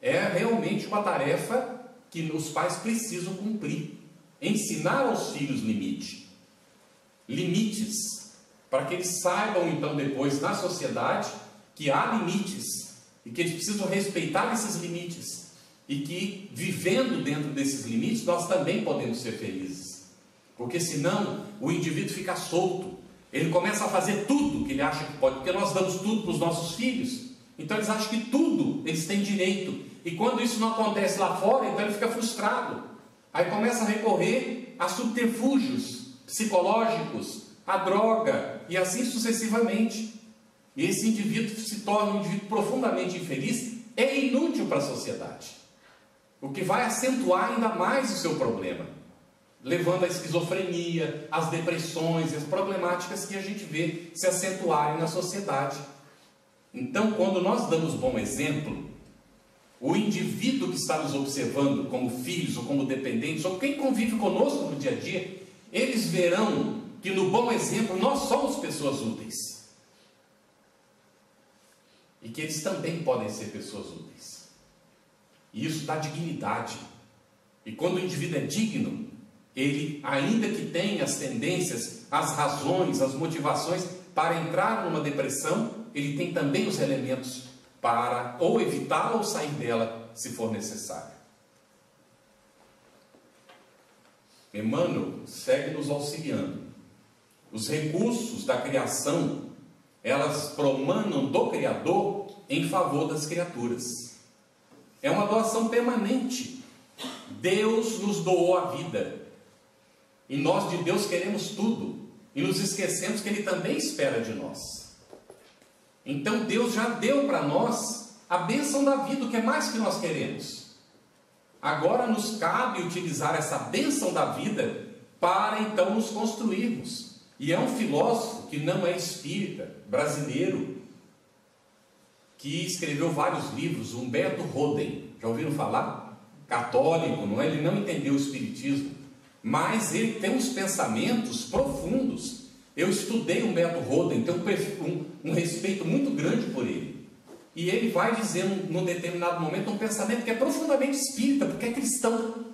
É realmente uma tarefa que os pais precisam cumprir. Ensinar aos filhos limites, para que eles saibam então depois na sociedade que há limites e que eles precisam respeitar esses limites e que vivendo dentro desses limites nós também podemos ser felizes. Porque senão o indivíduo fica solto, ele começa a fazer tudo que ele acha que pode, porque nós damos tudo para os nossos filhos, então eles acham que tudo eles têm direito, e quando isso não acontece lá fora, então ele fica frustrado, aí começa a recorrer a subterfúgios psicológicos, a droga, e assim sucessivamente. e esse indivíduo se torna um indivíduo profundamente infeliz, é inútil para a sociedade, o que vai acentuar ainda mais o seu problema, levando à esquizofrenia, às depressões, às problemáticas que a gente vê se acentuarem na sociedade. Então, quando nós damos bom exemplo, o indivíduo que está nos observando como filhos ou como dependentes, ou quem convive conosco no dia a dia, eles verão que no bom exemplo nós somos pessoas úteis. E que eles também podem ser pessoas úteis. E isso dá dignidade. E quando o indivíduo é digno, ele, ainda que tenha as tendências, as razões, as motivações para entrar numa depressão, ele tem também os elementos para ou evitá-la ou sair dela, se for necessário. Emmanuel segue nos auxiliando. Os recursos da criação, elas promanam do Criador em favor das criaturas. É uma doação permanente. Deus nos doou a vida. E nós de Deus queremos tudo. E nos esquecemos que Ele também espera de nós. Então Deus já deu para nós a bênção da vida, o que é mais que nós queremos. Agora nos cabe utilizar essa bênção da vida para então nos construirmos. E é um filósofo que não é espírita, brasileiro, que escreveu vários livros, Humberto Roden. Já ouviram falar? Católico, não é? Ele não entendeu o espiritismo, mas ele tem uns pensamentos profundos. Eu estudei Humberto Roden, tenho um respeito muito grande por ele. E ele vai dizer num determinado momento um pensamento que é profundamente espírita, porque é cristão.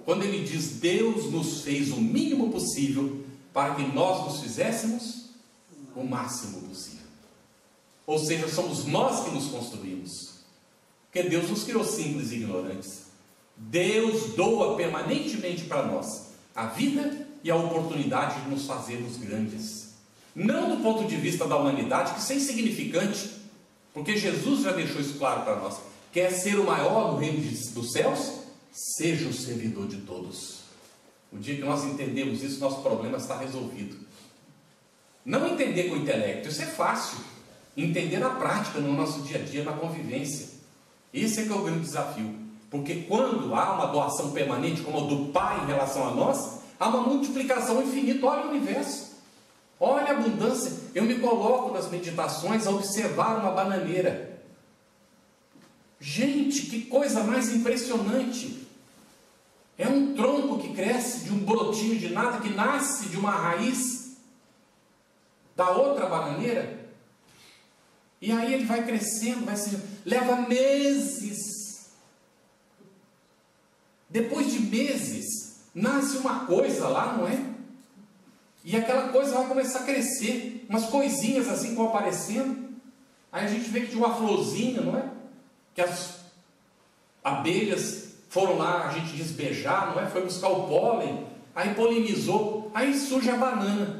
Quando ele diz: Deus nos fez o mínimo possível para que nós nos fizéssemos o máximo possível. Ou seja, somos nós que nos construímos. Porque Deus nos criou simples e ignorantes. Deus doa permanentemente para nós a vida e a oportunidade de nos fazermos grandes. Não do ponto de vista da humanidade, que isso é insignificante, porque Jesus já deixou isso claro para nós. Quer ser o maior no reino dos céus? Seja o servidor de todos. O dia que nós entendemos isso, nosso problema está resolvido. Não entender com o intelecto, isso é fácil. Entender na prática, no nosso dia a dia, na convivência. Esse é que é o grande desafio. Porque quando há uma doação permanente, como a do Pai em relação a nós, há uma multiplicação infinita. Olha o universo, olha a abundância. Eu me coloco nas meditações a observar uma bananeira. Gente, que coisa mais impressionante! É um tronco que cresce de um brotinho de nada, que nasce de uma raiz da outra bananeira. E aí ele vai crescendo, leva meses. Depois de meses, nasce uma coisa lá, não é? E aquela coisa vai começar a crescer, umas coisinhas assim vão aparecendo. Aí a gente vê que tinha uma florzinha, não é? Que as abelhas foram lá, a gente diz beijar, não é? Foi buscar o pólen, aí polinizou, aí surge a banana.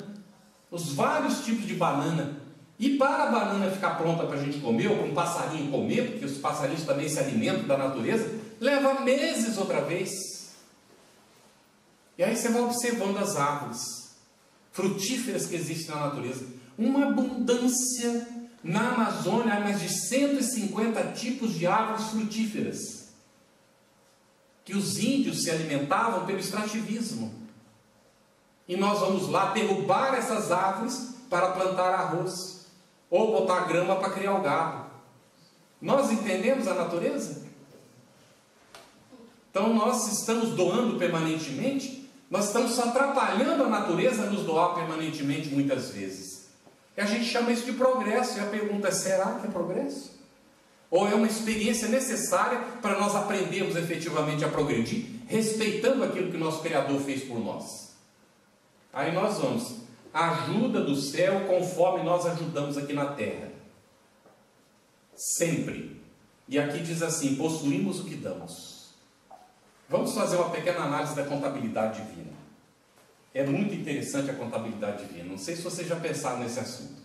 Os vários tipos de banana. E para a banana ficar pronta para a gente comer, ou para um passarinho comer, porque os passarinhos também se alimentam da natureza, leva meses outra vez. E aí você vai observando as árvores frutíferas que existem na natureza. Uma abundância. Na Amazônia há mais de 150 tipos de árvores frutíferas, que os índios se alimentavam pelo extrativismo. E nós vamos lá derrubar essas árvores para plantar arroz, ou botar grama para criar o gado. Nós entendemos a natureza? Então nós estamos doando permanentemente, nós estamos atrapalhando a natureza a nos doar permanentemente muitas vezes. E a gente chama isso de progresso, e a pergunta é: será que é progresso? Ou é uma experiência necessária para nós aprendermos efetivamente a progredir, respeitando aquilo que o nosso Criador fez por nós? Aí nós vamos, ajuda do céu conforme nós ajudamos aqui na terra. Sempre. E aqui diz assim: possuímos o que damos. Vamos fazer uma pequena análise da contabilidade divina. É muito interessante a contabilidade divina. Não sei se vocês já pensaram nesse assunto.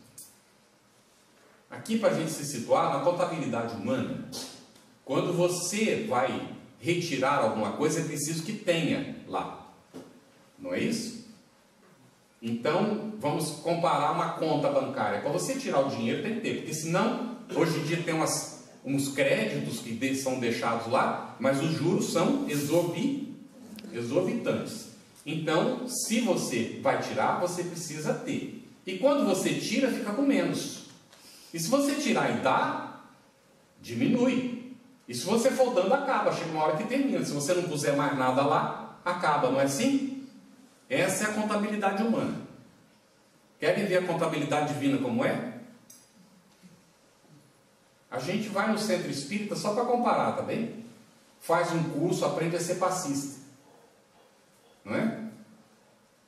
Aqui, para a gente se situar, na contabilidade humana, quando você vai retirar alguma coisa, é preciso que tenha lá. Não é isso? Então, vamos comparar uma conta bancária. Para você tirar o dinheiro tem que ter, porque senão, hoje em dia tem uns créditos que são deixados lá, mas os juros são exorbitantes. Então, se você vai tirar, você precisa ter. E quando você tira, fica com menos. E se você tirar e dá, diminui. E se você for dando, acaba. Chega uma hora que termina. Se você não puser mais nada lá, acaba, não é assim? Essa é a contabilidade humana. Querem ver a contabilidade divina como é? A gente vai no centro espírita só para comparar, tá bem? Faz um curso, aprende a ser passista. Não é?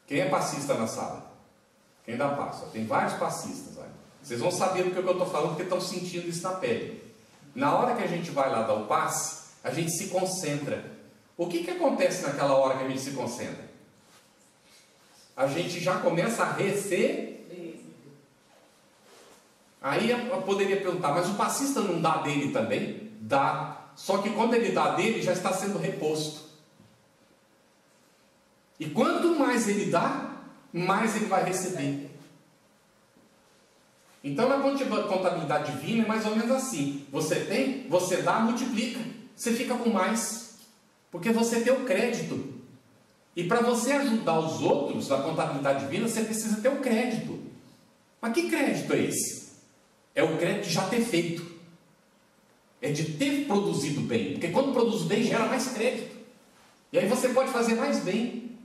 Quem é passista na sala? Quem dá passo? Tem vários passistas. Olha. Vocês vão saber do que eu estou falando, porque estão sentindo isso na pele. Na hora que a gente vai lá dar o passe, a gente se concentra. O que acontece naquela hora que a gente se concentra? A gente já começa a receber. Aí eu poderia perguntar, mas o passista não dá dele também? Dá. Só que quando ele dá dele, já está sendo reposto. E quanto mais ele dá, mais ele vai receber. Então na contabilidade divina é mais ou menos assim. Você tem, você dá, multiplica. Você fica com mais. Porque você tem o crédito. E para você ajudar os outros na contabilidade divina, você precisa ter o crédito. Mas que crédito é esse? É o crédito de já ter feito. É de ter produzido bem. Porque quando produz bem, gera mais crédito. E aí você pode fazer mais bem.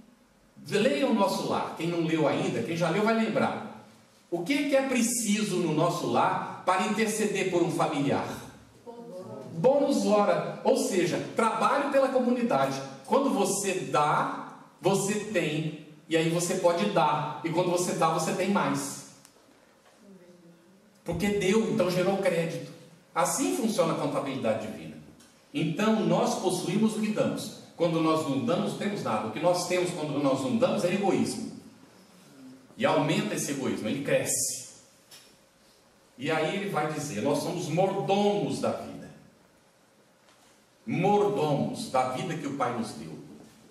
Leia o nosso lar. Quem não leu ainda, quem já leu vai lembrar. O que é preciso no nosso lar para interceder por um familiar? Bônus hora. Ou seja, trabalho pela comunidade. Quando você dá, você tem. E aí você pode dar. E quando você dá, você tem mais. Porque deu, então gerou crédito. Assim funciona a contabilidade divina. Então nós possuímos o que damos. Quando nós não damos, temos nada. O que nós temos quando nós não damos é egoísmo. E aumenta esse egoísmo, ele cresce. E aí ele vai dizer, nós somos mordomos da vida. Mordomos da vida que o Pai nos deu.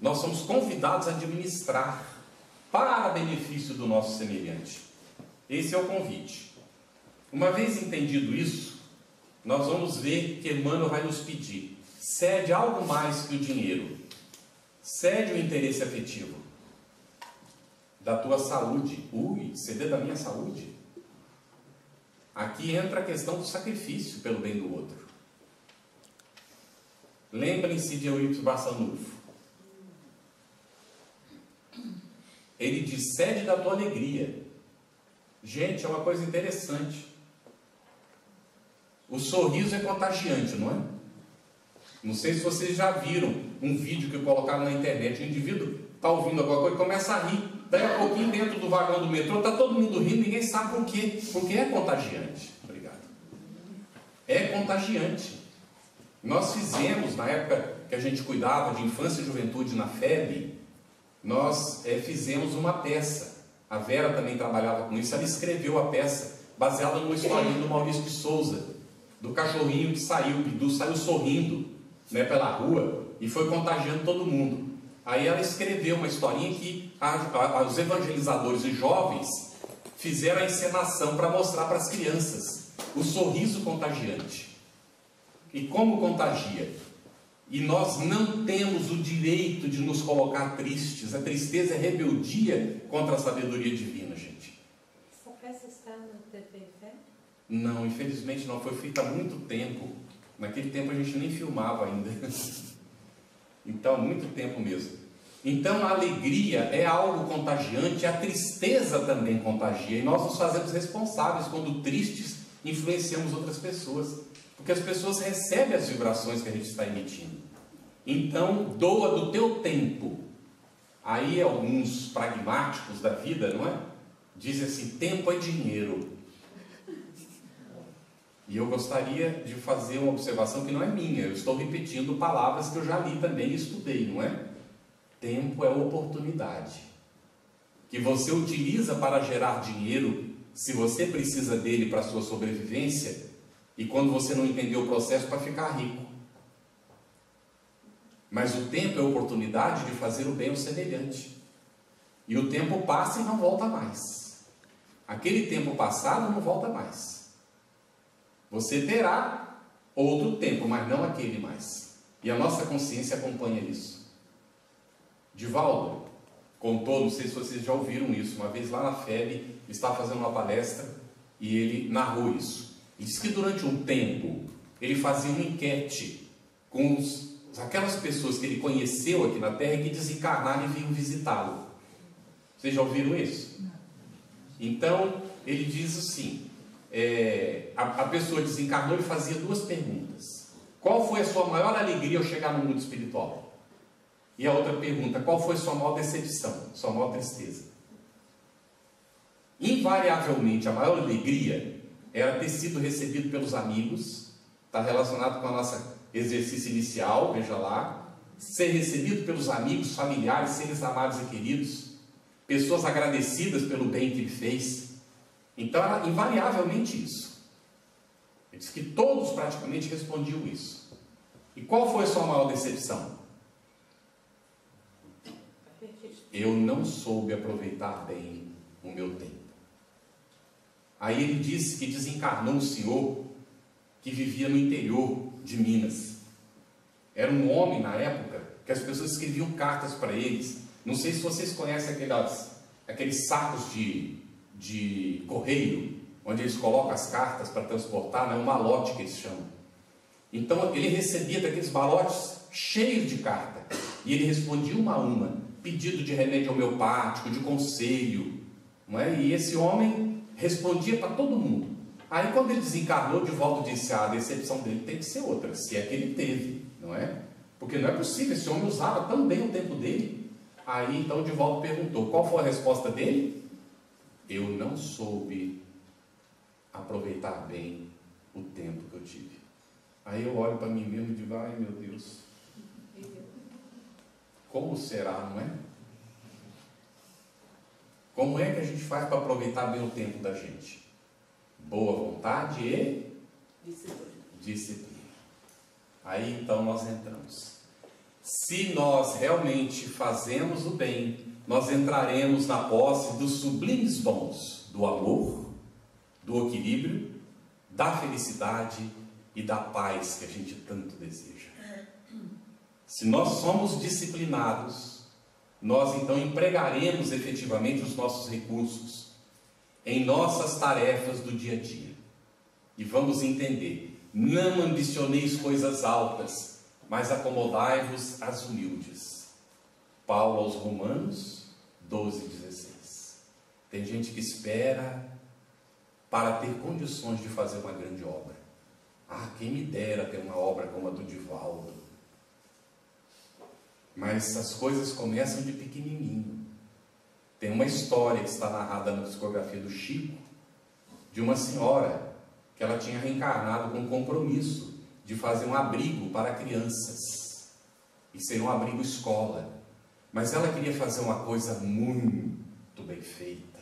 Nós somos convidados a administrar para benefício do nosso semelhante. Esse é o convite. Uma vez entendido isso, nós vamos ver que Emmanuel vai nos pedir. Cede algo mais que o dinheiro. Cede o interesse afetivo. Da tua saúde. Ceder da minha saúde. Aqui entra a questão do sacrifício pelo bem do outro. Lembrem-se de Eurípides Barçanufo. Ele diz, cede da tua alegria. Gente, é uma coisa interessante. O sorriso é contagiante, não é? Não sei se vocês já viram um vídeo que colocaram na internet. O indivíduo está ouvindo alguma coisa e começa a rir. Daí a pouquinho dentro do vagão do metrô está todo mundo rindo, ninguém sabe por quê. Porque é contagiante. Obrigado. É contagiante. Nós fizemos, na época que a gente cuidava de infância e juventude na FEB, nós fizemos uma peça. A Vera também trabalhava com isso. Ela escreveu a peça baseada numa historinha do Maurício de Souza, do cachorrinho que saiu, Bidu saiu sorrindo, né, pela rua e foi contagiando todo mundo. Aí ela escreveu uma historinha que os evangelizadores e jovens fizeram a encenação para mostrar para as crianças o sorriso contagiante. E como contagia? E nós não temos o direito de nos colocar tristes. A tristeza é rebeldia contra a sabedoria divina, gente. Essa peça está no TV Fé? Não, infelizmente não. Foi feita há muito tempo. Naquele tempo a gente nem filmava ainda. Então, muito tempo mesmo. Então, a alegria é algo contagiante, a tristeza também contagia. E nós nos fazemos responsáveis quando tristes influenciamos outras pessoas. Porque as pessoas recebem as vibrações que a gente está emitindo. Então, doa do teu tempo. Aí alguns pragmáticos da vida, não é? Dizem assim, tempo é dinheiro. E eu gostaria de fazer uma observação que não é minha. Eu estou repetindo palavras que eu já li também e estudei, não é? Tempo é oportunidade. Que você utiliza para gerar dinheiro, se você precisa dele para a sua sobrevivência, e quando você não entendeu o processo, para ficar rico. Mas o tempo é oportunidade de fazer o bem ao semelhante. E o tempo passa e não volta mais. Aquele tempo passado não volta mais. Você terá outro tempo, mas não aquele mais. E a nossa consciência acompanha isso. Divaldo contou, não sei se vocês já ouviram isso, uma vez lá na FEB, ele estava fazendo uma palestra e ele narrou isso. Ele disse que durante um tempo ele fazia uma enquete com aquelas pessoas que ele conheceu aqui na Terra e que desencarnaram e vinham visitá-lo. Vocês já ouviram isso? Então, ele diz assim, a pessoa desencarnou e fazia duas perguntas. Qual foi a sua maior alegria ao chegar no mundo espiritual? E a outra pergunta, qual foi a sua maior decepção, sua maior tristeza? Invariavelmente, a maior alegria era ter sido recebido pelos amigos, está relacionado com o nosso exercício inicial, veja lá, ser recebido pelos amigos, familiares, seres amados e queridos, pessoas agradecidas pelo bem que ele fez. Então era invariavelmente isso. Ele diz que todos praticamente respondiam isso. E qual foi a sua maior decepção? Eu não soube aproveitar bem o meu tempo. Aí ele disse que desencarnou um senhor que vivia no interior de Minas. Era um homem na época que as pessoas escreviam cartas para eles. Não sei se vocês conhecem aqueles sacos de correio, onde eles colocam as cartas para transportar, né? Um malote que eles chamam. Então ele recebia daqueles malotes cheios de carta, e ele respondia uma a uma, pedido de remédio homeopático, de conselho, não é? E esse homem respondia para todo mundo. Aí quando ele desencarnou, Divaldo disse, a decepção dele tem que ser outra, se é que ele teve, não é? Porque não é possível, esse homem usava tão bem o tempo dele. Aí então Divaldo perguntou, qual foi a resposta dele? Eu não soube aproveitar bem o tempo que eu tive. Aí eu olho para mim mesmo e digo, ai meu Deus, como será, não é? Como é que a gente faz para aproveitar bem o tempo da gente? Boa vontade e disciplina. Aí então nós entramos. Se nós realmente fazemos o bem, nós entraremos na posse dos sublimes dons do amor, do equilíbrio, da felicidade e da paz que a gente tanto deseja. Se nós somos disciplinados, nós então empregaremos efetivamente os nossos recursos em nossas tarefas do dia a dia. E vamos entender, não ambicioneis coisas altas, mas acomodai-vos às humildes. Paulo aos Romanos 12:16. Tem gente que espera para ter condições de fazer uma grande obra. Ah, quem me dera ter uma obra como a do Divaldo. Mas as coisas começam de pequenininho. Tem uma história que está narrada na psicografia do Chico, de uma senhora que ela tinha reencarnado com um compromisso de fazer um abrigo para crianças. E ser um abrigo escola. Mas ela queria fazer uma coisa muito bem feita.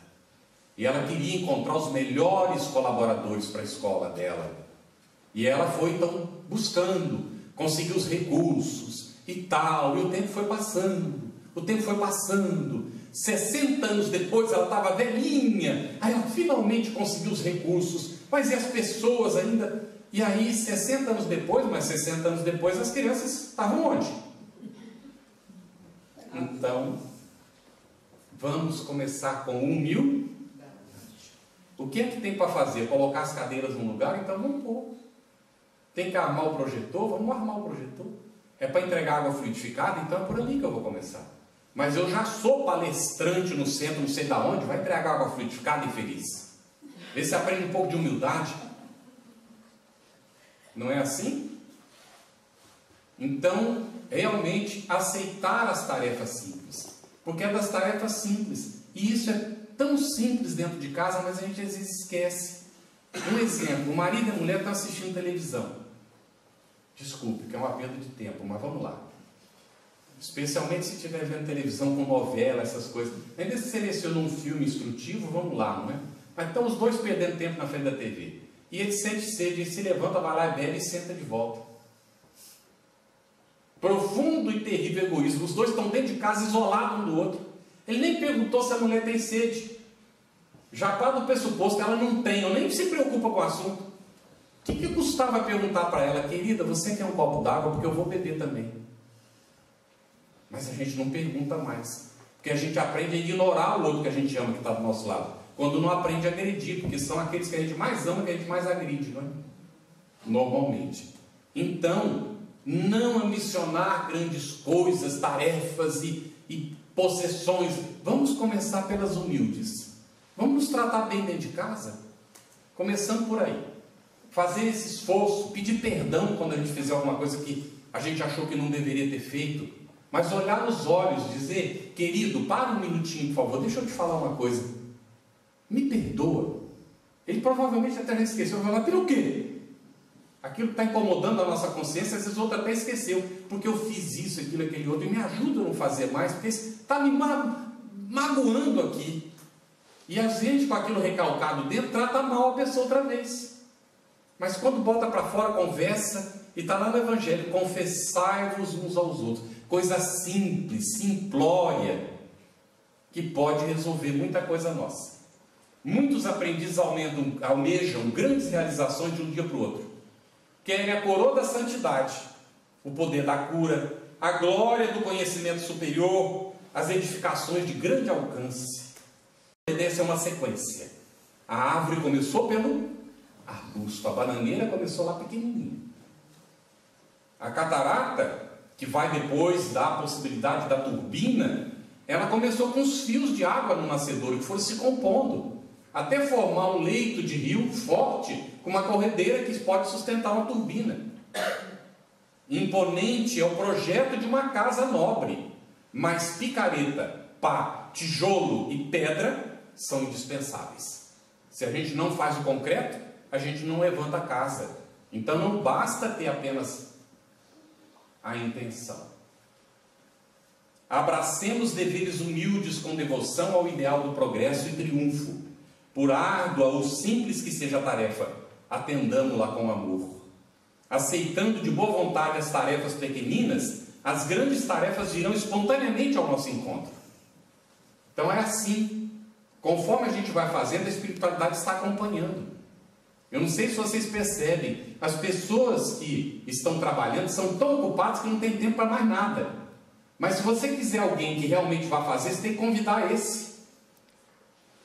E ela queria encontrar os melhores colaboradores para a escola dela. E ela foi então buscando, conseguiu os recursos e tal, e o tempo foi passando, 60 anos depois ela estava velhinha, aí ela finalmente conseguiu os recursos, mas e as pessoas ainda? E aí 60 anos depois as crianças estavam onde? Então, vamos começar com humildade. O que é que tem para fazer? Colocar as cadeiras no lugar? Então vamos pôr. Tem que armar o projetor? Vamos armar o projetor. É para entregar água fluidificada? Então é por ali que eu vou começar. Mas eu já sou palestrante no centro, não sei de onde, vai entregar água fluidificada e feliz. Vê se aprende um pouco de humildade. Não é assim? Então, realmente, aceitar as tarefas simples. Porque é das tarefas simples. E isso é tão simples dentro de casa, mas a gente às vezes esquece. Um exemplo, o marido e a mulher estão assistindo televisão. Desculpe, que é uma perda de tempo, mas vamos lá. Especialmente se estiver vendo televisão com novela, essas coisas. Ainda se seleciona um filme instrutivo, vamos lá, não é? Mas estão os dois perdendo tempo na frente da TV. E ele sente sede, ele se levanta, vai lá, bebe e senta de volta. Profundo e terrível egoísmo. Os dois estão dentro de casa, isolados um do outro. Ele nem perguntou se a mulher tem sede. Já está no pressuposto que ela não tem, ou nem se preocupa com o assunto. O que custava perguntar para ela, querida, você quer um copo d'água? Porque eu vou beber também. Mas a gente não pergunta mais. Porque a gente aprende a ignorar o outro que a gente ama, que está do nosso lado. Quando não aprende a agredir, porque são aqueles que a gente mais ama, que a gente mais agride, não é? Normalmente. Então, não ambicionar grandes coisas, tarefas e possessões. Vamos começar pelas humildes. Vamos nos tratar bem dentro de casa. Começando por aí. Fazer esse esforço, pedir perdão quando a gente fizer alguma coisa que a gente achou que não deveria ter feito. Mas olhar nos olhos, dizer, querido, para um minutinho, por favor, deixa eu te falar uma coisa. Me perdoa. Ele provavelmente até já esqueceu. Vai falar, pelo quê? Aquilo que está incomodando a nossa consciência, às vezes o outro até esqueceu. Porque eu fiz isso, aquilo, aquele outro, e me ajuda a não fazer mais, porque está me magoando aqui. E a gente, com aquilo recalcado dentro, trata mal a pessoa outra vez. Mas quando bota para fora, conversa, e está lá no Evangelho, confessai-vos uns aos outros. Coisa simples, simplória, que pode resolver muita coisa nossa. Muitos aprendizes almejam grandes realizações de um dia para o outro. Querem a coroa da santidade, o poder da cura, a glória do conhecimento superior, as edificações de grande alcance. Obedece a uma sequência. A árvore começou pelo arbusto, a bananeira começou lá pequenininha. A catarata, que vai depois dar a possibilidade da turbina, ela começou com os fios de água no nascedouro que foram se compondo, até formar um leito de rio forte, com uma corredeira que pode sustentar uma turbina. Imponente é o projeto de uma casa nobre, mas picareta, pá, tijolo e pedra são indispensáveis. Se a gente não faz o concreto, a gente não levanta a casa. Então não basta ter apenas a intenção. Abracemos deveres humildes com devoção ao ideal do progresso e triunfo. Por árdua ou simples que seja a tarefa, atendamo-la com amor. Aceitando de boa vontade as tarefas pequeninas, as grandes tarefas virão espontaneamente ao nosso encontro. Então é assim. Conforme a gente vai fazendo, a espiritualidade está acompanhando. Eu não sei se vocês percebem, as pessoas que estão trabalhando são tão ocupadas que não tem tempo para mais nada. Mas se você quiser alguém que realmente vá fazer, você tem que convidar esse.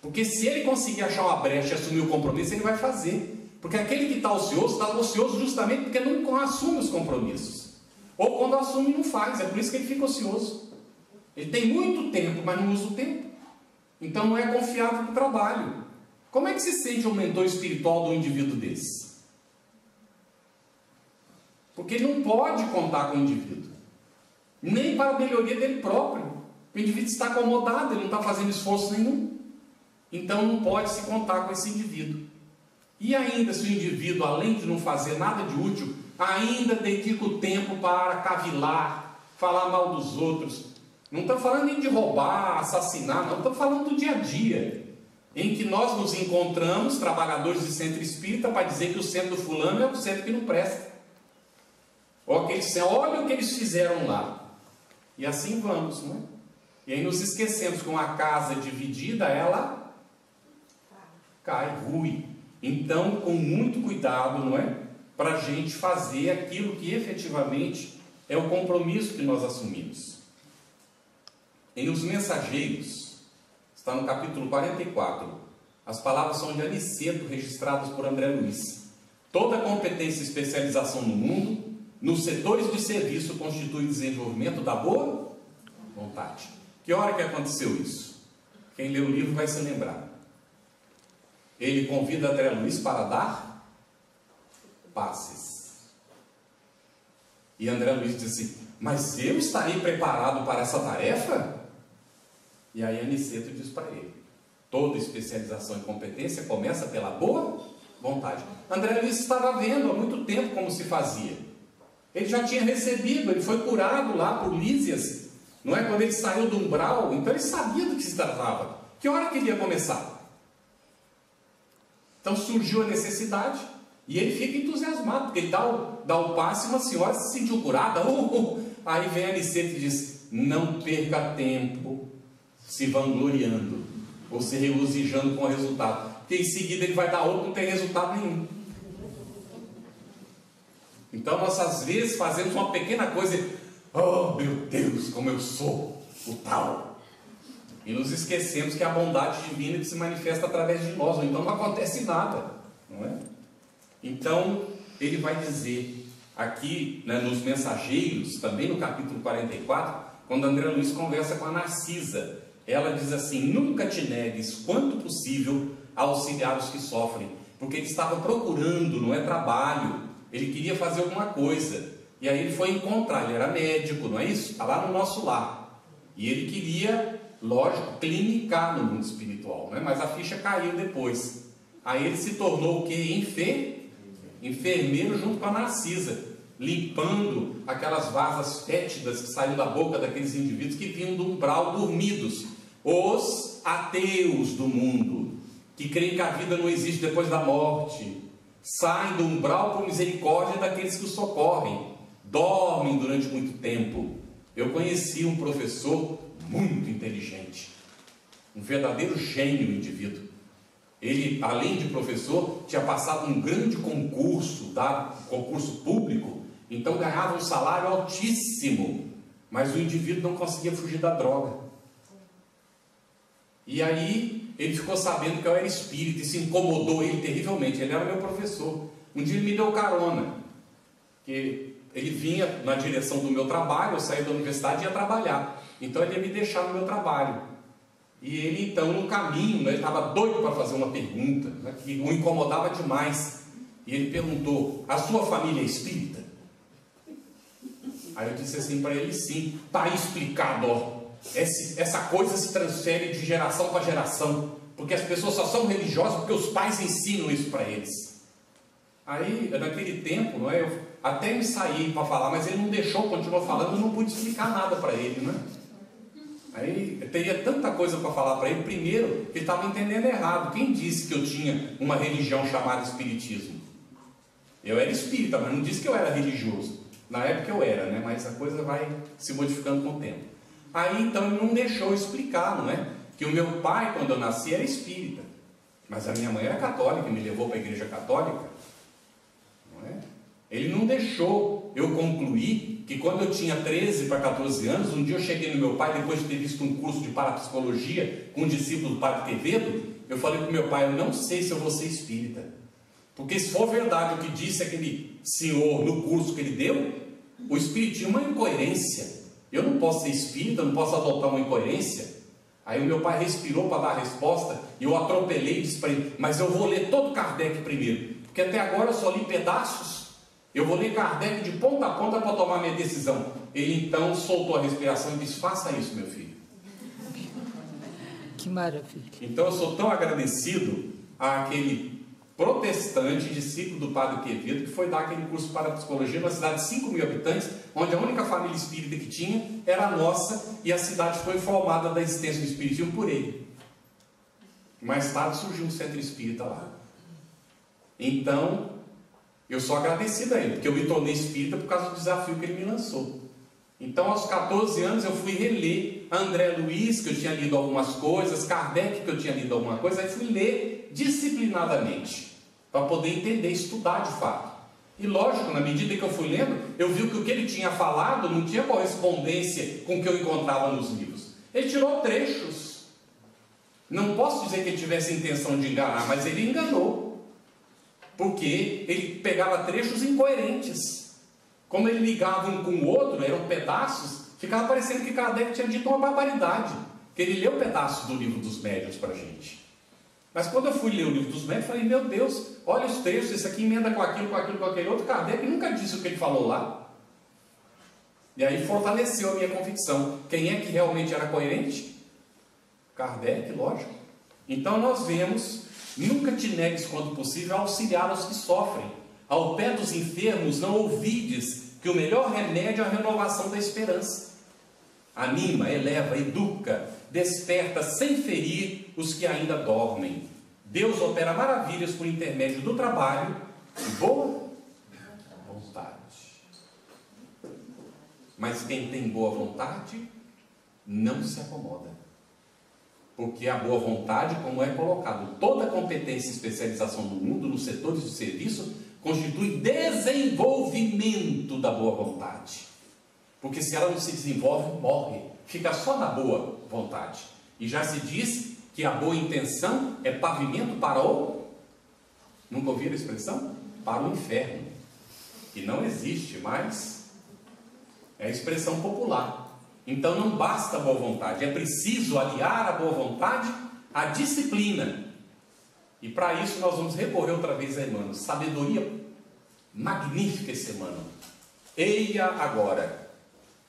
Porque se ele conseguir achar uma brecha e assumir o compromisso, ele vai fazer. Porque aquele que está ocioso justamente porque não assume os compromissos. Ou quando assume, não faz. É por isso que ele fica ocioso. Ele tem muito tempo, mas não usa o tempo. Então não é confiável para o trabalho. Como é que se sente o mentor espiritual do indivíduo desse? Porque ele não pode contar com o indivíduo. Nem para a melhoria dele próprio. O indivíduo está acomodado, ele não está fazendo esforço nenhum. Então não pode se contar com esse indivíduo. E ainda se o indivíduo, além de não fazer nada de útil, ainda dedica o tempo para cavilar, falar mal dos outros. Não estou falando nem de roubar, assassinar, não. Estou falando do dia a dia. Em que nós nos encontramos, trabalhadores de centro espírita, para dizer que o centro do fulano é um centro que não presta. Ou aquele centro, olha o que eles fizeram lá. E assim vamos, não é? E aí nos esquecemos que uma casa dividida, ela cai, rui. Então, com muito cuidado, não é? Para a gente fazer aquilo que efetivamente é o compromisso que nós assumimos. Em Os Mensageiros, está no capítulo 44, as palavras são de Aniceto, registradas por André Luiz. Toda competência e especialização no mundo, nos setores de serviço, constitui desenvolvimento da boa vontade. Que hora que aconteceu isso? Quem lê o livro vai se lembrar. Ele convida André Luiz para dar passes. E André Luiz diz assim, mas eu estarei preparado para essa tarefa? E aí Aniceto diz para ele, toda especialização e competência começa pela boa vontade. André Luiz estava vendo há muito tempo como se fazia. Ele já tinha recebido, ele foi curado lá por Lísias, não é? Quando ele saiu do umbral, então ele sabia do que se tratava. Que hora que ele ia começar? Então surgiu a necessidade e ele fica entusiasmado, porque ele dá o passe e uma senhora se sentiu curada. Aí vem Aniceto e diz, não perca tempo, se vangloriando ou se regozijando com o resultado, porque em seguida ele vai dar outro, não tem resultado nenhum. Então nós às vezes fazemos uma pequena coisa e, oh meu Deus, como eu sou o tal, e nos esquecemos que é a bondade divina que se manifesta através de nós, ou então não acontece nada, não é? Então ele vai dizer aqui, né, nos Mensageiros, também no capítulo 44, quando André Luiz conversa com a Narcisa, ela diz assim: nunca te negues, quanto possível, a auxiliar os que sofrem, porque ele estava procurando, não é trabalho, ele queria fazer alguma coisa, e aí ele foi encontrar, ele era médico, não é isso? Está lá no nosso lar, e ele queria, lógico, clinicar no mundo espiritual, não é? Mas a ficha caiu depois. Aí ele se tornou o quê? Enfermeiro junto com a Narcisa, limpando aquelas vasas fétidas que saíram da boca daqueles indivíduos que vinham do umbral dormidos, os ateus do mundo, que creem que a vida não existe depois da morte, saem do umbral por misericórdia daqueles que os socorrem, dormem durante muito tempo. Eu conheci um professor muito inteligente, um verdadeiro gênio indivíduo. Ele, além de professor, tinha passado um grande concurso, concurso público, então ganhava um salário altíssimo, mas o indivíduo não conseguia fugir da droga. E aí ele ficou sabendo que eu era espírita, e se incomodou ele terrivelmente. Ele era meu professor. Um dia ele me deu carona, que ele vinha na direção do meu trabalho, eu saí da universidade e ia trabalhar, então ele ia me deixar no meu trabalho. E ele então, no caminho, né, ele estava doido para fazer uma pergunta, né, que o incomodava demais. E ele perguntou: a sua família é espírita? Aí eu disse assim para ele: sim. Está explicado, ó. Essa coisa se transfere de geração para geração, porque as pessoas só são religiosas porque os pais ensinam isso para eles. Aí, naquele tempo, não é, eu até me saí para falar, mas ele não deixou, continuou falando, eu não pude explicar nada para ele, né? Aí eu teria tanta coisa para falar para ele. Primeiro, ele estava entendendo errado. Quem disse que eu tinha uma religião chamada espiritismo? Eu era espírita, mas não disse que eu era religioso. Na época eu era, né? Mas a coisa vai se modificando com o tempo. Aí então ele não deixou eu explicar, não é? Que o meu pai, quando eu nasci, era espírita, mas a minha mãe era católica, me levou para a igreja católica, não é? Ele não deixou eu concluir que quando eu tinha 13 para 14 anos, um dia eu cheguei no meu pai, depois de ter visto um curso de parapsicologia com um discípulo do Padre Quevedo, eu falei para o meu pai: eu não sei se eu vou ser espírita, porque se for verdade o que disse aquele senhor no curso que ele deu, o espiritismo é uma incoerência, eu não posso ser espírita, não posso adotar uma incoerência. Aí o meu pai respirou para dar a resposta, e eu atropelei e disse para ele: mas eu vou ler todo Kardec primeiro, porque até agora eu só li pedaços. Eu vou ler Kardec de ponta a ponta para tomar minha decisão. Ele então soltou a respiração e disse: faça isso, meu filho. Que maravilha. Então eu sou tão agradecido àquele protestante, discípulo do Padre Quevedo, que foi dar aquele curso de parapsicologia numa cidade de 5.000 habitantes, onde a única família espírita que tinha era a nossa, e a cidade foi informada da existência do espiritismo por ele. Mais tarde surgiu um centro espírita lá. Então eu sou agradecido a ele, porque eu me tornei espírita por causa do desafio que ele me lançou. Então, aos 14 anos, eu fui reler André Luiz, que eu tinha lido algumas coisas, Kardec, que eu tinha lido alguma coisa, aí fui ler disciplinadamente, para poder entender, estudar de fato. E lógico, na medida que eu fui lendo, eu vi que o que ele tinha falado não tinha correspondência com o que eu encontrava nos livros. Ele tirou trechos. Não posso dizer que ele tivesse intenção de enganar, mas ele enganou. Porque ele pegava trechos incoerentes. Como ele ligava um com o outro, eram pedaços, ficava parecendo que Kardec tinha dito uma barbaridade. Que ele leu pedaços do Livro dos Médiuns para a gente. Mas quando eu fui ler o Livro dos Médiuns, falei: meu Deus, olha os trechos, isso aqui emenda com aquilo, com aquilo, com aquele outro. Kardec nunca disse o que ele falou lá. E aí fortaleceu a minha convicção. Quem é que realmente era coerente? Kardec, lógico. Então nós vemos: nunca te negues quando possível a auxiliar os que sofrem. Ao pé dos enfermos não ouvides que o melhor remédio é a renovação da esperança. Anima, eleva, educa, desperta sem ferir os que ainda dormem. Deus opera maravilhas por intermédio do trabalho e boa vontade. Mas quem tem boa vontade não se acomoda. Porque a boa vontade, como é colocado, toda competência e especialização no mundo, nos setores de serviço, constitui desenvolvimento da boa vontade. Porque se ela não se desenvolve, morre. Fica só na boa vontade. E já se diz que a boa intenção é pavimento para o... Nunca ouviram a expressão? Para o inferno. Que não existe mais. É a expressão popular. Então não basta a boa vontade, é preciso aliar a boa vontade à disciplina. E para isso nós vamos recorrer outra vez a Emmanuel. Sabedoria magnífica esse Emmanuel. Eia agora.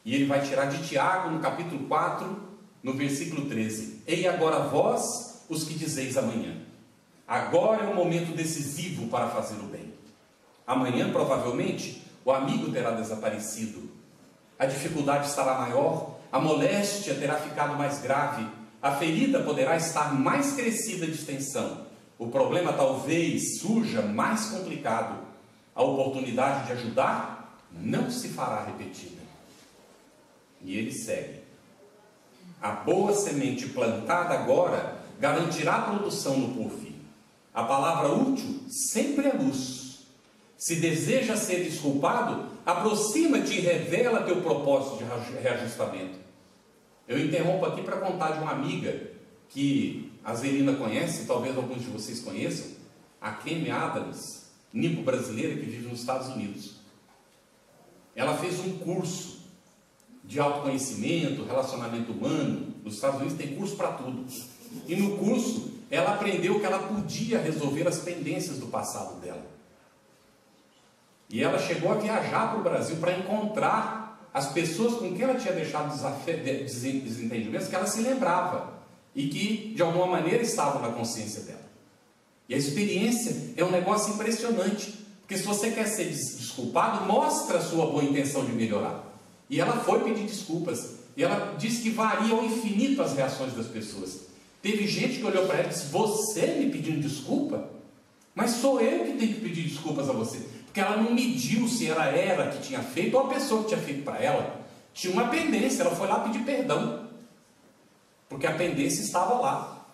E ele vai tirar de Tiago, no capítulo 4, no versículo 13. Eia agora vós, os que dizeis amanhã. Agora é o momento decisivo para fazer o bem. Amanhã, provavelmente, o amigo terá desaparecido. A dificuldade estará maior, a moléstia terá ficado mais grave, a ferida poderá estar mais crescida de extensão, o problema talvez surja mais complicado, a oportunidade de ajudar não se fará repetida. E ele segue. A boa semente plantada agora garantirá a produção no porvir. A palavra útil sempre é luz. Se deseja ser desculpado, aproxima-te e revela teu propósito de reajustamento. Eu interrompo aqui para contar de uma amiga que a Zelina conhece, talvez alguns de vocês conheçam, a Kemi Adams, nipo-brasileira que vive nos Estados Unidos. Ela fez um curso de autoconhecimento, relacionamento humano. Nos Estados Unidos tem curso para tudo. E no curso, ela aprendeu que ela podia resolver as pendências do passado dela. E ela chegou a viajar para o Brasil para encontrar as pessoas com quem ela tinha deixado desentendimentos que ela se lembrava e que de alguma maneira estavam na consciência dela. E a experiência é um negócio impressionante, porque se você quer ser desculpado, mostra a sua boa intenção de melhorar. E ela foi pedir desculpas, e ela disse que varia ao infinito as reações das pessoas. Teve gente que olhou para ela e disse: você me pedindo desculpa? Mas sou eu que tenho que pedir desculpas a você. Porque ela não mediu se era ela que tinha feito ou a pessoa que tinha feito para ela. Tinha uma pendência, ela foi lá pedir perdão. Porque a pendência estava lá.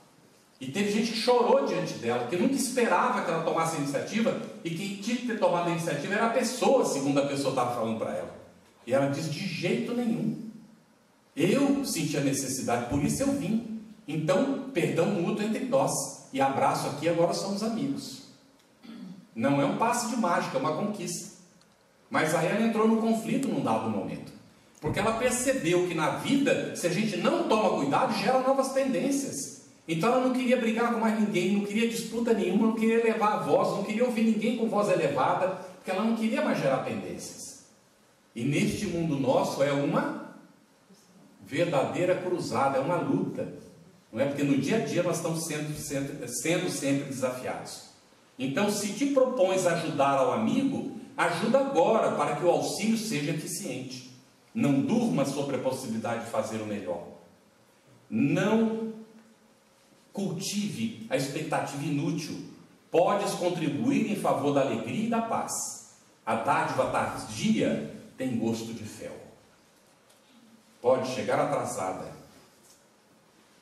E teve gente que chorou diante dela, que nunca esperava que ela tomasse a iniciativa, e quem tinha que ter tomado a iniciativa era a pessoa, segundo a pessoa estava falando para ela. E ela disse: de jeito nenhum. Eu senti a necessidade, por isso eu vim. Então, perdão mútuo entre nós. E abraço aqui, agora somos amigos. Não é um passe de mágica, é uma conquista. Mas aí ela entrou no conflito num dado momento. Porque ela percebeu que na vida, se a gente não toma cuidado, gera novas tendências. Então ela não queria brigar com mais ninguém, não queria disputa nenhuma, não queria elevar a voz, não queria ouvir ninguém com voz elevada, porque ela não queria mais gerar pendências. E neste mundo nosso é uma verdadeira cruzada, é uma luta. Não é? Porque no dia a dia nós estamos sendo sempre desafiados. Então, se te propões ajudar ao amigo, ajuda agora para que o auxílio seja eficiente. Não durma sobre a possibilidade de fazer o melhor. Não cultive a expectativa inútil. Podes contribuir em favor da alegria e da paz. A dádiva tardia tem gosto de fel. Pode chegar atrasada.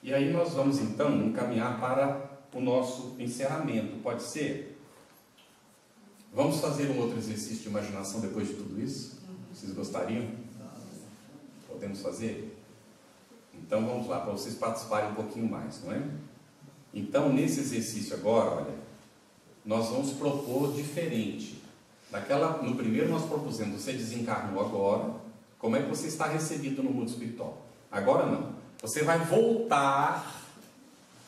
E aí nós vamos então encaminhar para o nosso encerramento. Pode ser? Vamos fazer um outro exercício de imaginação depois de tudo isso? Vocês gostariam? Podemos fazer? Então vamos lá, para vocês participarem um pouquinho mais, não é? Então nesse exercício agora, olha, nós vamos propor diferente. No primeiro nós propusemos: você desencarnou agora, como é que você está recebido no mundo espiritual? Agora não. Você vai voltar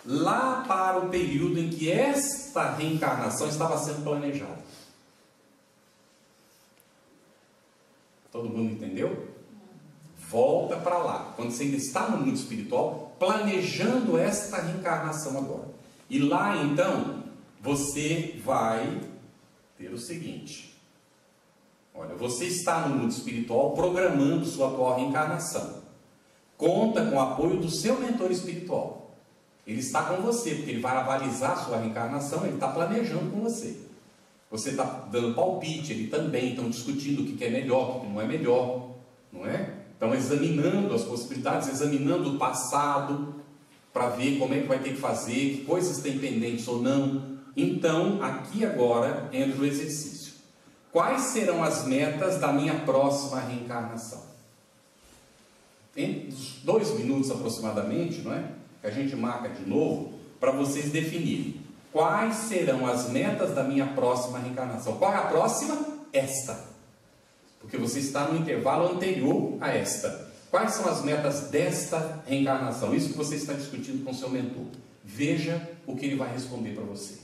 lá para o período em que esta reencarnação estava sendo planejada. Todo mundo entendeu? Volta para lá, quando você ainda está no mundo espiritual, planejando esta reencarnação agora. E lá então, você vai ter o seguinte: olha, você está no mundo espiritual programando sua atual reencarnação. Conta com o apoio do seu mentor espiritual. Ele está com você, porque ele vai avalizar sua reencarnação, ele está planejando com você. Você está dando palpite, ele também, estão discutindo o que é melhor, o que não é melhor, não é? Estão examinando as possibilidades, examinando o passado. para ver como é que vai ter que fazer, que coisas tem pendentes ou não. Então, aqui agora entra o exercício. Quais serão as metas da minha próxima reencarnação? Em 2 minutos aproximadamente, não é? Que a gente marca de novo, para vocês definirem. Quais serão as metas da minha próxima reencarnação? Qual é a próxima? Esta. Porque você está no intervalo anterior a esta. Quais são as metas desta reencarnação? Isso que você está discutindo com seu mentor. Veja o que ele vai responder para você.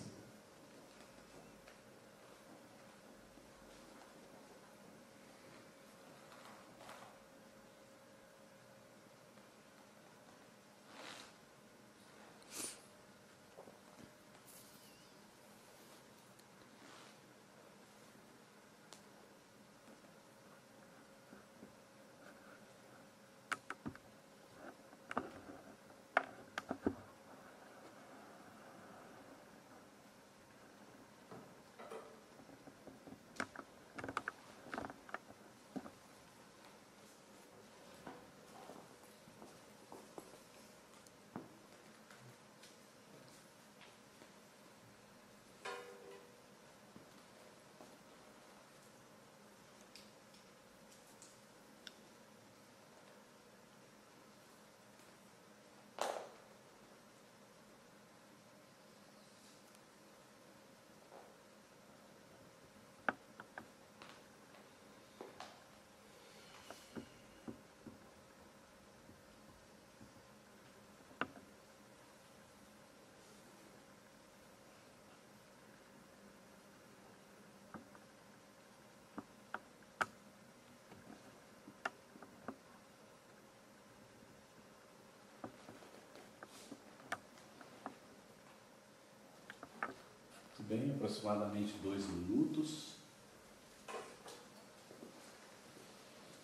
Bem, aproximadamente 2 minutos.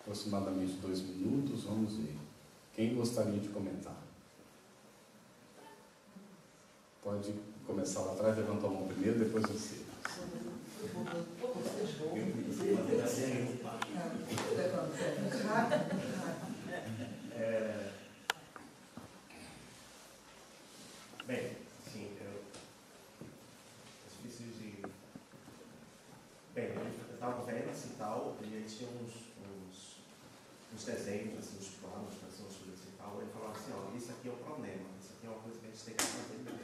Aproximadamente 2 minutos, vamos ver. Quem gostaria de comentar? Pode começar lá atrás, levantar a mão primeiro, depois você. Bem, sim, eu preciso de... Bem, eu estava vendo assim e tal, e aí tinha uns desenhos, assim, uns planos, assim, umas coisas e tal, e ele falava assim, ó, isso aqui é o problema, isso aqui é uma coisa que a gente tem que fazer mesmo.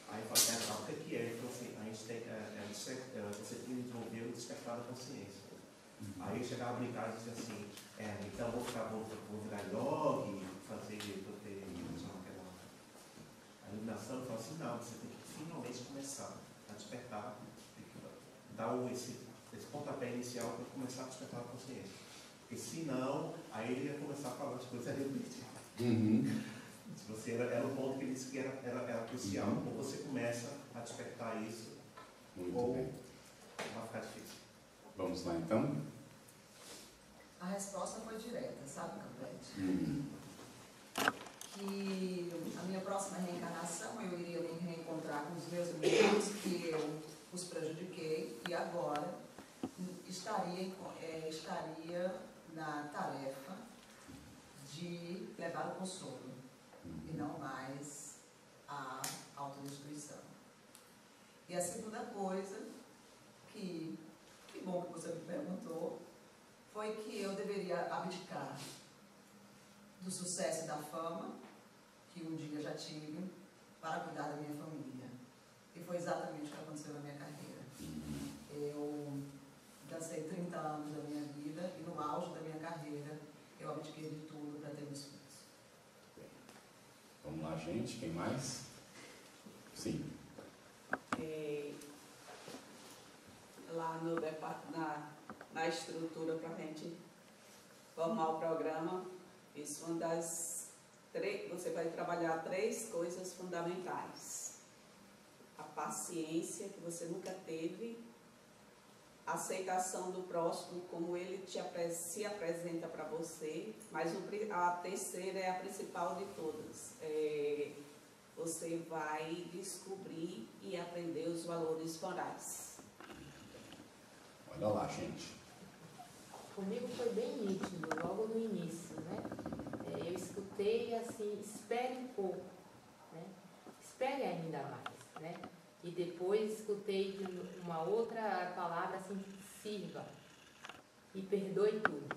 Aí eu falei, o que é? Ele falou assim, a gente tem você tem que desenvolver o despertar da consciência. Aí eu chegava a brincar e dizia assim, então vou virar yogi, fazer, a iluminação, eu falo assim, não, você tem que finalmente começar a despertar, dar esse pontapé inicial para começar a despertar a consciência. Porque senão, aí ele ia começar a falar as coisas repetidas. Se você era o ponto que ele disse que era crucial. Ou você começa a despertar isso, ou vai ficar difícil. Vamos lá então? A resposta foi direta, sabe, Campete? Que a minha próxima reencarnação eu iria me reencontrar com os meus amigos que eu os prejudiquei e agora estaria na tarefa de levar o consolo e não mais a autodestruição. E a segunda coisa, que bom que você me perguntou, foi que eu deveria abdicar do sucesso e da fama, que um dia já tive, para cuidar da minha família. E foi exatamente o que aconteceu na minha carreira. Eu dancei 30 anos da minha vida e no auge da minha carreira eu abdiquei de tudo para ter meus filhos. Vamos lá, gente. Quem mais? Sim. Lá na estrutura para a gente formar o programa, isso é uma das você vai trabalhar 3 coisas fundamentais. A paciência, que você nunca teve, a aceitação do próximo, como ele se apresenta para você, mas a terceira é a principal de todas. Você vai descobrir e aprender os valores morais. Olha lá, gente. Comigo foi bem nítido, logo no início, né? Eu escutei assim, espere um pouco, né? Espere ainda mais, né? E depois escutei uma outra palavra assim, sirva e perdoe tudo.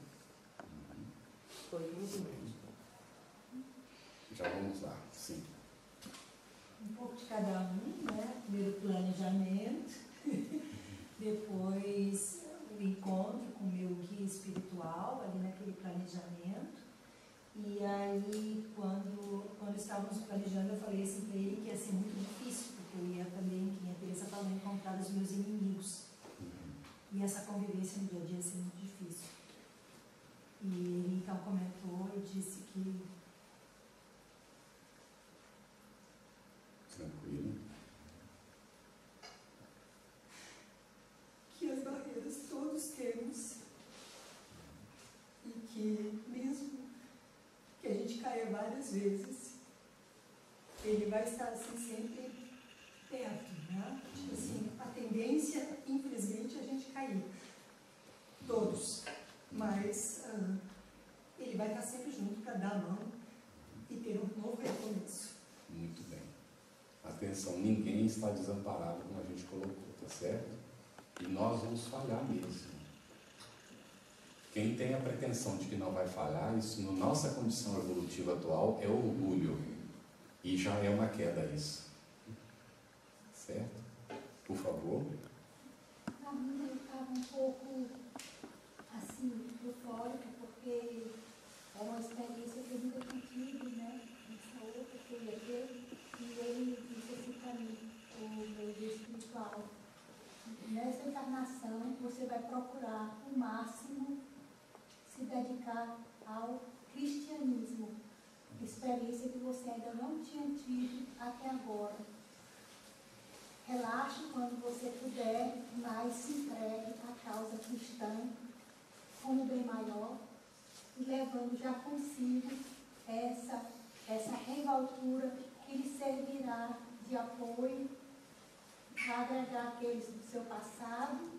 Foi muito bom. Já vamos lá, sim. Um pouco de cada um, né? Primeiro planejamento, depois o encontro com o meu guia espiritual, ali naquele planejamento. E aí, quando estávamos planejando, eu falei assim para ele que ia ser muito difícil, porque eu ia também, que a Teresa falou, encontrar os meus inimigos. E essa convivência no dia a dia ia ser muito difícil. E ele então comentou e disse que... Tranquilo. Que as barreiras todos temos e que mesmo que a gente caia várias vezes, ele vai estar assim sempre perto, né? Tipo assim, a tendência, infelizmente, é a gente cair. Todos. Mas ele vai estar sempre junto para dar a mão e ter um novo recomeço. Muito bem. Atenção, ninguém está desamparado, como a gente colocou, tá certo? E nós vamos falhar mesmo. Quem tem a pretensão de que não vai falhar, isso na nossa condição evolutiva atual é orgulho. E já é uma queda isso. Certo? Por favor. Para mim eu estava um pouco assim, eufórica, porque é uma experiência que eu nunca tinha tido, né? Essa outra que eu ia ter. E ele disse assim para mim, o meu guia espiritual, nessa encarnação você vai procurar o máximo se dedicar ao cristianismo, experiência que você ainda não tinha tido até agora. Relaxe quando você puder, mas se entregue à causa cristã como bem maior, e levando já consigo essa revoltura que lhe servirá de apoio para agregar aqueles do seu passado,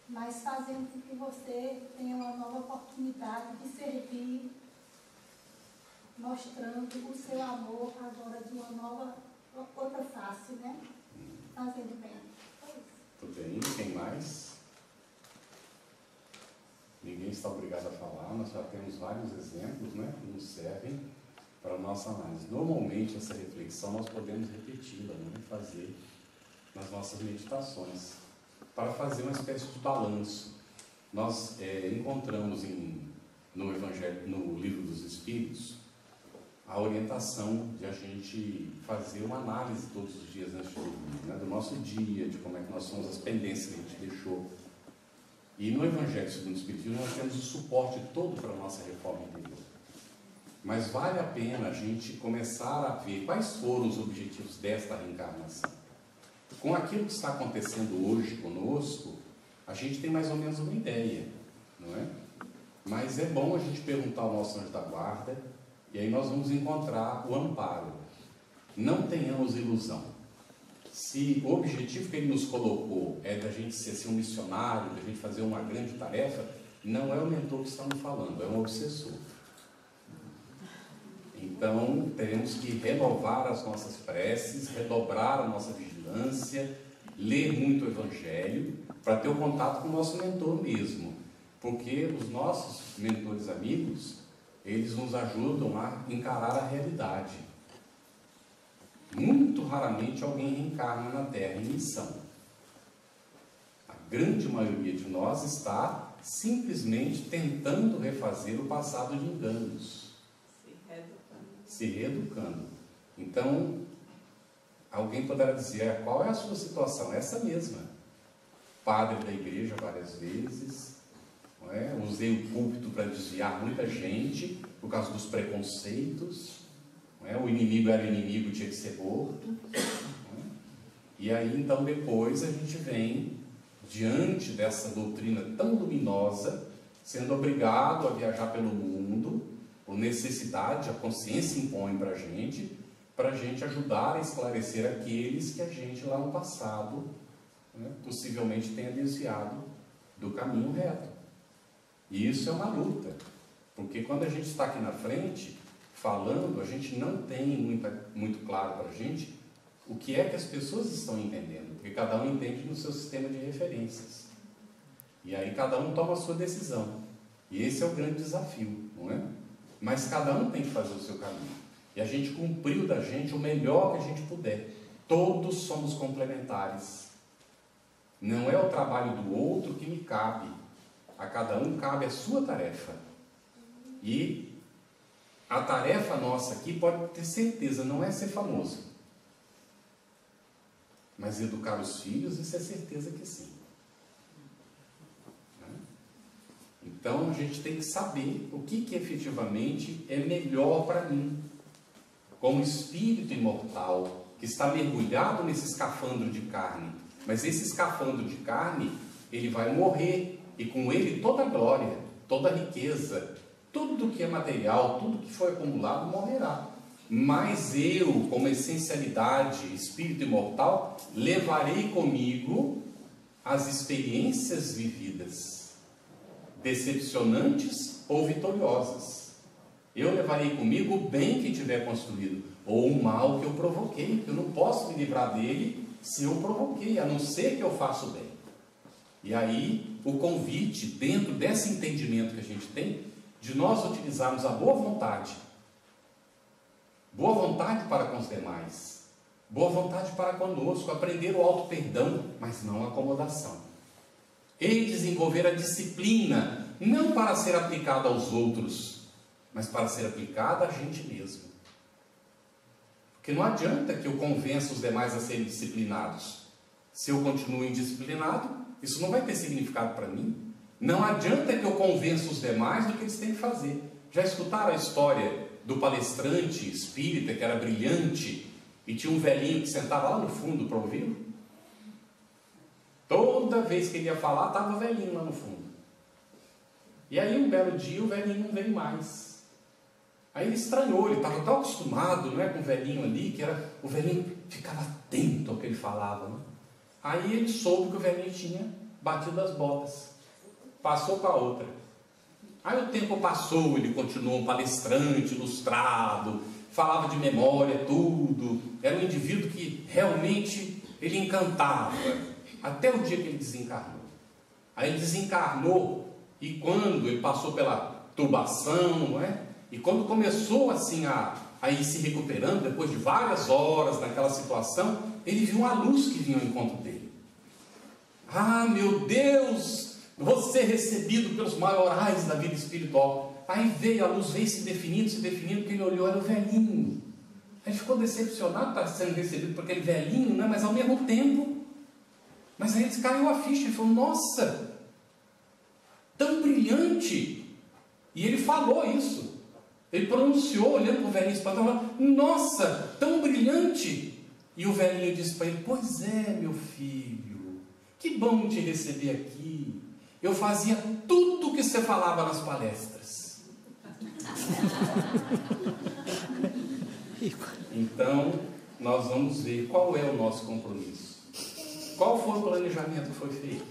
mas fazendo com que você tenha uma nova oportunidade de servir, mostrando o seu amor agora de uma nova, outra face, né? Fazendo bem. Tudo bem, quem mais? Ninguém está obrigado a falar, nós já temos vários exemplos, né, que nos servem para a nossa análise. Normalmente, essa reflexão nós podemos repeti-la, né, fazer nas nossas meditações, para fazer uma espécie de balanço. Nós encontramos no Evangelho, no Livro dos Espíritos, a orientação de a gente fazer uma análise todos os dias antes de dormir, né, do nosso dia, de como é que nós somos, as pendências que a gente deixou. E no Evangelho segundo o Espiritismo nós temos o suporte todo para a nossa reforma interior. Mas vale a pena a gente começar a ver quais foram os objetivos desta reencarnação. Com aquilo que está acontecendo hoje conosco, a gente tem mais ou menos uma ideia, não é? Mas é bom a gente perguntar ao nosso anjo da guarda, e aí nós vamos encontrar o amparo. Não tenhamos ilusão. Se o objetivo que ele nos colocou é da gente ser assim, um missionário, da gente fazer uma grande tarefa, não é o mentor que está nos falando, é um obsessor. Então, teremos que renovar as nossas preces, redobrar a nossa vigilância, ler muito o Evangelho, para ter o contato com o nosso mentor mesmo. Porque os nossos mentores amigos, eles nos ajudam a encarar a realidade. Muito raramente alguém reencarna na Terra em missão. A grande maioria de nós está simplesmente tentando refazer o passado de enganos. Se reeducando. Então, alguém poderá dizer, qual é a sua situação? Essa mesma. Padre da igreja várias vezes, não é? Usei o púlpito para desviar muita gente por causa dos preconceitos, não é? O inimigo era inimigo, tinha que ser morto, não é? E aí então depois a gente vem diante dessa doutrina tão luminosa, sendo obrigado a viajar pelo mundo por necessidade, a consciência impõe para a gente ajudar a esclarecer aqueles que a gente lá no passado, né, possivelmente tenha desviado do caminho reto. E isso é uma luta, Porque quando a gente está aqui na frente, falando, a gente não tem muito claro para a gente o que é que as pessoas estão entendendo, porque cada um entende no seu sistema de referências. E aí cada um toma a sua decisão. E esse é o grande desafio, não é? Mas cada um tem que fazer o seu caminho. E a gente cumpriu da gente o melhor que a gente puder. Todos somos complementares. Não é o trabalho do outro que me cabe. A cada um cabe a sua tarefa. E a tarefa nossa aqui, pode ter certeza, não é ser famoso. Mas educar os filhos, isso é certeza que sim. Então a gente tem que saber o que efetivamente é melhor para mim, como espírito imortal, que está mergulhado nesse escafandro de carne. Mas esse escafandro de carne, ele vai morrer, e com ele toda a glória, toda a riqueza, tudo que é material, tudo que foi acumulado morrerá. Mas eu, como essencialidade, espírito imortal, levarei comigo as experiências vividas, decepcionantes ou vitoriosas. Eu levarei comigo o bem que tiver construído, ou o mal que eu provoquei, que eu não posso me livrar dele se eu provoquei, a não ser que eu faça o bem. E aí, o convite, dentro desse entendimento que a gente tem, de nós utilizarmos a boa vontade para com os demais, boa vontade para conosco, aprender o auto-perdão, mas não a acomodação. E desenvolver a disciplina, não para ser aplicada aos outros, mas para ser aplicada a gente mesmo. Porque não adianta que eu convença os demais a serem disciplinados. Se eu continuo indisciplinado, isso não vai ter significado para mim. Não adianta que eu convença os demais do que eles têm que fazer. Já escutaram a história do palestrante espírita que era brilhante e tinha um velhinho que sentava lá no fundo para ouvir? Toda vez que ele ia falar, estava o velhinho lá no fundo. E aí um belo dia o velhinho não veio mais. Aí ele estranhou, ele estava tão acostumado, não é, com o velhinho ali, que era, o velhinho ficava atento ao que ele falava. Não é? Aí ele soube que o velhinho tinha batido as botas. Passou para outra. Aí o tempo passou, ele continuou um palestrante, ilustrado, falava de memória, tudo. Era um indivíduo que realmente ele encantava, até o dia que ele desencarnou. Aí ele desencarnou, e quando ele passou pela tubação, não é? E quando começou assim a ir se recuperando, depois de várias horas naquela situação, ele viu uma luz que vinha ao encontro dele. Ah, meu Deus, vou ser recebido pelos maiorais da vida espiritual. Aí veio, a luz veio se definindo, que ele olhou, era o velhinho. Aí ficou decepcionado, está sendo recebido por aquele velhinho, né? Mas ao mesmo tempo, mas aí caiu a ficha, ele falou, nossa, tão brilhante. E ele falou isso. Ele pronunciou, olhando para o velhinho espantado, nossa, tão brilhante. E o velhinho disse para ele, pois é, meu filho, que bom te receber aqui. Eu fazia tudo o que você falava nas palestras. Então, nós vamos ver qual é o nosso compromisso. Qual foi o planejamento que foi feito?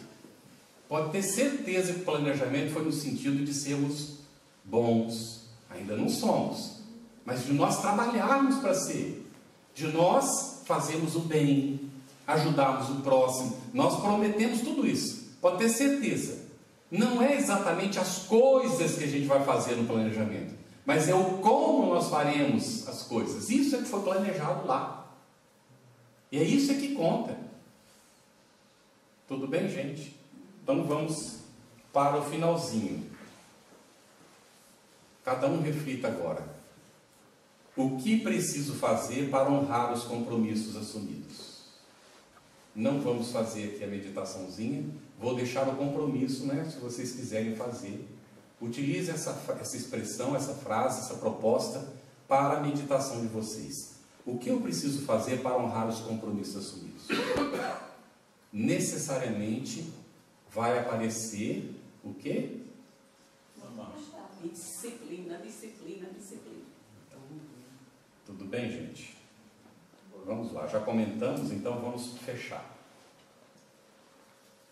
Pode ter certeza que o planejamento foi no sentido de sermos bons. Ainda não somos, mas de nós trabalharmos para ser, de nós fazermos o bem, ajudarmos o próximo. Nós prometemos tudo isso, pode ter certeza. Não é exatamente as coisas que a gente vai fazer no planejamento, mas é o como nós faremos as coisas. Isso é que foi planejado lá, e é isso que conta. Tudo bem, gente? Então vamos para o finalzinho. Cada um reflita agora. O que preciso fazer para honrar os compromissos assumidos? Não vamos fazer aqui a meditaçãozinha. Vou deixar o compromisso, né? Se vocês quiserem fazer. Utilize essa expressão, essa frase, essa proposta para a meditação de vocês. O que eu preciso fazer para honrar os compromissos assumidos? Necessariamente vai aparecer o quê? Disciplina. Tudo bem, gente? Vamos lá, já comentamos, então vamos fechar.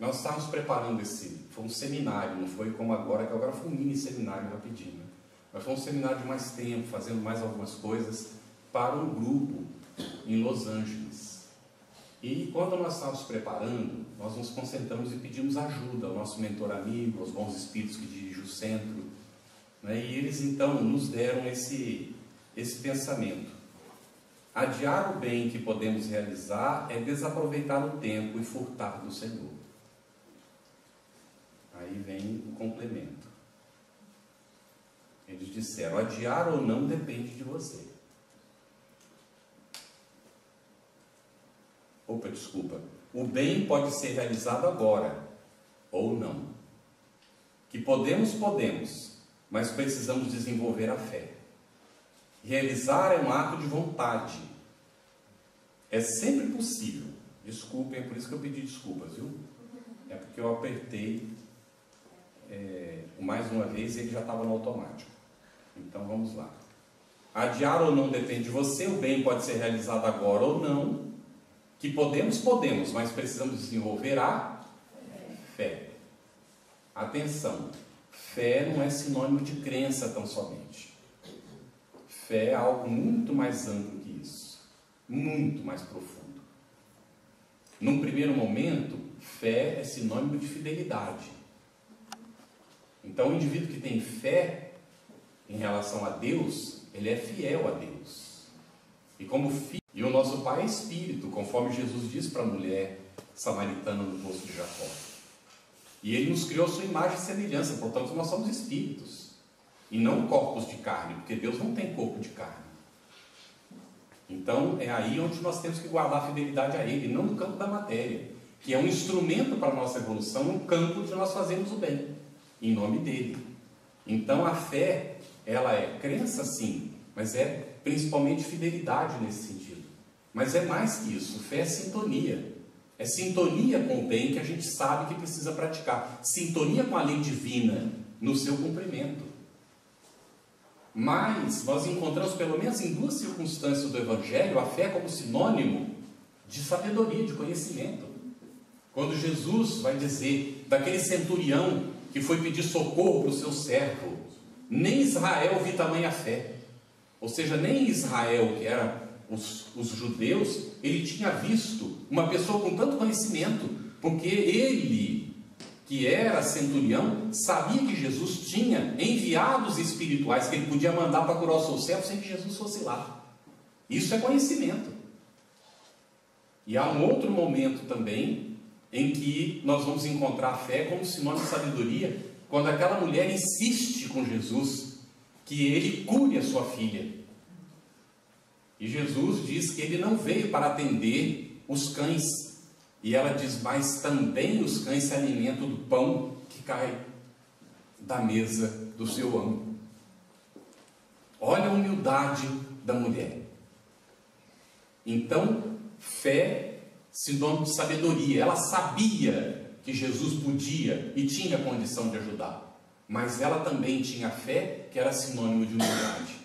Nós estávamos preparando foi um seminário, não foi como agora, que agora foi um mini seminário rapidinho. Mas foi um seminário de mais tempo, fazendo mais algumas coisas para um grupo em Los Angeles. E quando nós estávamos preparando, nós nos concentramos e pedimos ajuda ao nosso mentor amigo, aos bons espíritos que dirigem o centro, né? E eles então nos deram esse pensamento. Adiar o bem que podemos realizar é desaproveitar o tempo e furtar do Senhor. Aí vem o complemento. Eles disseram, adiar ou não depende de você. Opa, desculpa. O bem pode ser realizado agora, ou não. Que podemos, mas precisamos desenvolver a fé. Realizar é um ato de vontade. É sempre possível. Desculpem, é por isso que eu pedi desculpas, viu? É porque eu apertei mais uma vez e ele já estava no automático. Então vamos lá. Adiar ou não depende de você. O bem pode ser realizado agora ou não. Que podemos, mas precisamos desenvolver a fé. Atenção, fé não é sinônimo de crença tão somente. Fé é algo muito mais amplo que isso, muito mais profundo. Num primeiro momento, fé é sinônimo de fidelidade. Então, o indivíduo que tem fé em relação a Deus, ele é fiel a Deus. E como filho, e o nosso Pai é Espírito, conforme Jesus disse para a mulher samaritana no poço de Jacó. E Ele nos criou a sua imagem e semelhança, portanto nós somos espíritos, e não corpos de carne, porque Deus não tem corpo de carne. Então é aí onde nós temos que guardar a fidelidade a Ele, não no campo da matéria, que é um instrumento para a nossa evolução, um campo de nós fazermos o bem, em nome dEle. Então a fé, ela é crença sim, mas é principalmente fidelidade nesse sentido. Mas é mais que isso, fé é sintonia. É sintonia com o bem que a gente sabe que precisa praticar. Sintonia com a lei divina no seu cumprimento. Mas nós encontramos, pelo menos em duas circunstâncias do Evangelho, a fé como sinônimo de sabedoria, de conhecimento. Quando Jesus vai dizer daquele centurião que foi pedir socorro para o seu servo, nem Israel viu tamanha fé. Ou seja, nem Israel, que era os judeus, ele tinha visto uma pessoa com tanto conhecimento, porque ele, que era centurião, sabia que Jesus tinha enviados espirituais que ele podia mandar para curar o seu servo sem que Jesus fosse lá. Isso é conhecimento. E há um outro momento também em que nós vamos encontrar a fé como sinônimo de sabedoria, quando aquela mulher insiste com Jesus que ele cure a sua filha. E Jesus diz que ele não veio para atender os cães. E ela diz, mas também os cães se alimentam do pão que cai da mesa do seu amo. Olha a humildade da mulher. Então, fé, sinônimo de sabedoria. Ela sabia que Jesus podia e tinha condição de ajudar. Mas ela também tinha fé, que era sinônimo de humildade.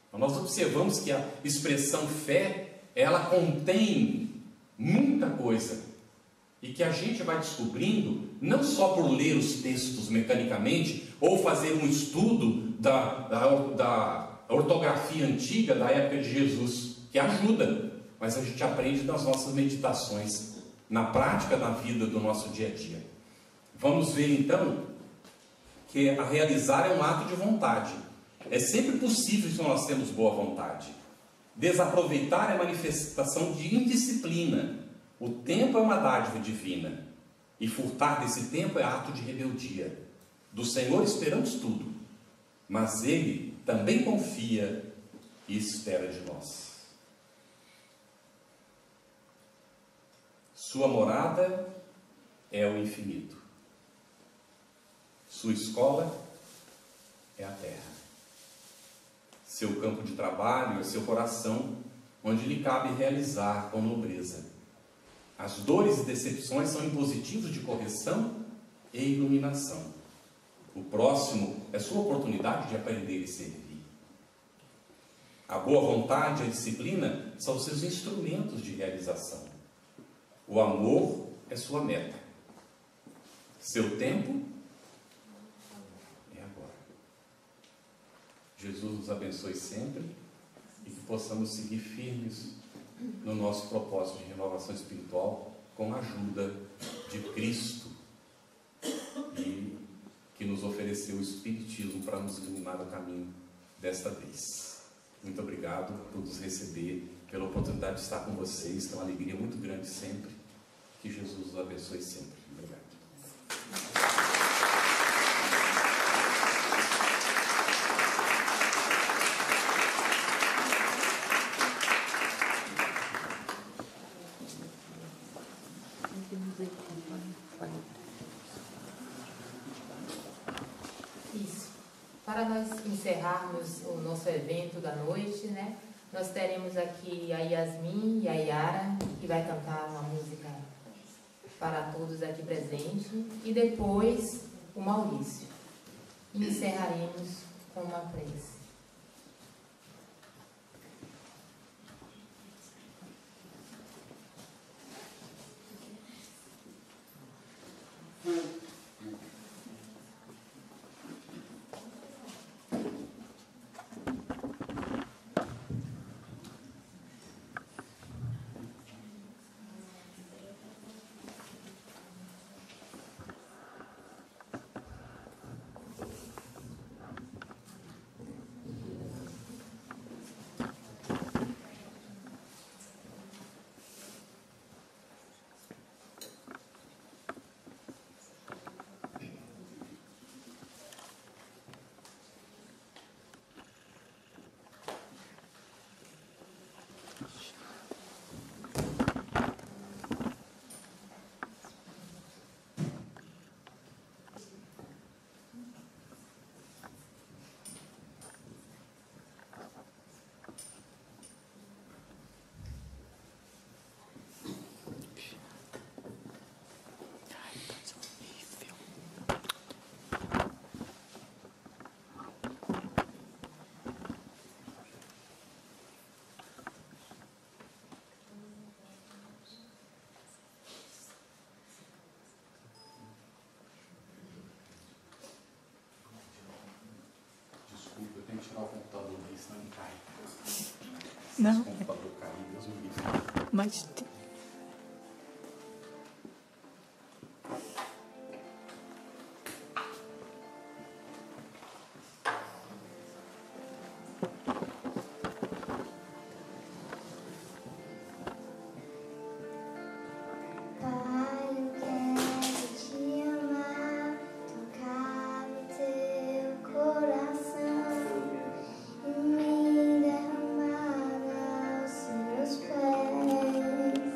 Então, nós observamos que a expressão fé, ela contém muita coisa. E que a gente vai descobrindo, não só por ler os textos mecanicamente, ou fazer um estudo da ortografia antiga da época de Jesus, que ajuda, mas a gente aprende nas nossas meditações, na prática da vida do nosso dia a dia. Vamos ver então que a realizar é um ato de vontade. É sempre possível se nós temos boa vontade. Desaproveitar é manifestação de indisciplina. O tempo é uma dádiva divina. E furtar desse tempo é ato de rebeldia. Do Senhor esperamos tudo, mas Ele também confia e espera de nós. Sua morada é o infinito. Sua escola é a terra. Seu campo de trabalho é seu coração, onde lhe cabe realizar com nobreza. As dores e decepções são impositivos de correção e iluminação. O próximo é sua oportunidade de aprender e servir. A boa vontade e a disciplina são seus instrumentos de realização. O amor é sua meta. Seu tempo é agora. Jesus nos abençoe sempre e que possamos seguir firmes no nosso propósito de renovação espiritual com a ajuda de Cristo, e que nos ofereceu o Espiritismo para nos iluminar o caminho desta vez. Muito obrigado por nos receber, pela oportunidade de estar com vocês, que é uma alegria muito grande sempre. Que Jesus os abençoe sempre. Obrigado. Isso. Para nós encerrarmos o nosso evento da noite, né? Nós teremos aqui a Yasmin e a Yara, que vai cantar uma música para todos aqui presentes, e depois o Maurício. E encerraremos com uma prece. Tirar o computador daí, senão ele cai. Não. Se o computador cair, Deus me livre. Mas Me derramar aos seus pés.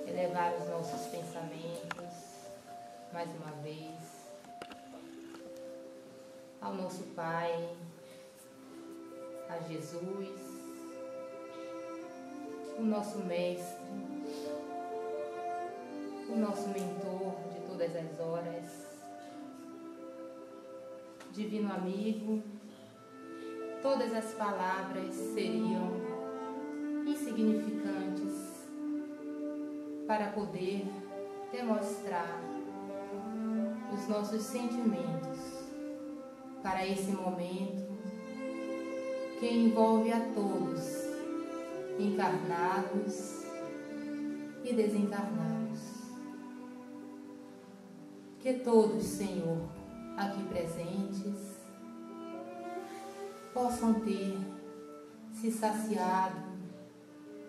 Elevar os nossos pensamentos, mais uma vez, ao nosso Pai, a Jesus, o nosso Mestre, o nosso mentor de todas as horas, Divino Amigo. Todas as palavras seriam insignificantes para poder demonstrar os nossos sentimentos para esse momento que envolve a todos, encarnados e desencarnados. Que todos, Senhor, aqui presentes, possam ter se saciado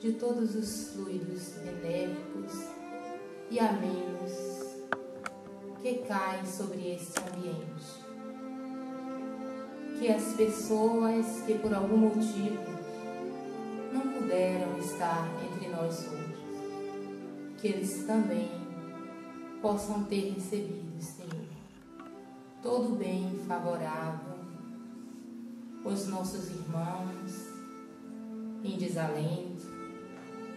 de todos os fluidos benéficos e amenos que caem sobre este ambiente. Que as pessoas que por algum motivo não puderam estar entre nós hoje, que eles também possam ter recebido, Senhor, todo o bem favorável os nossos irmãos em desalento,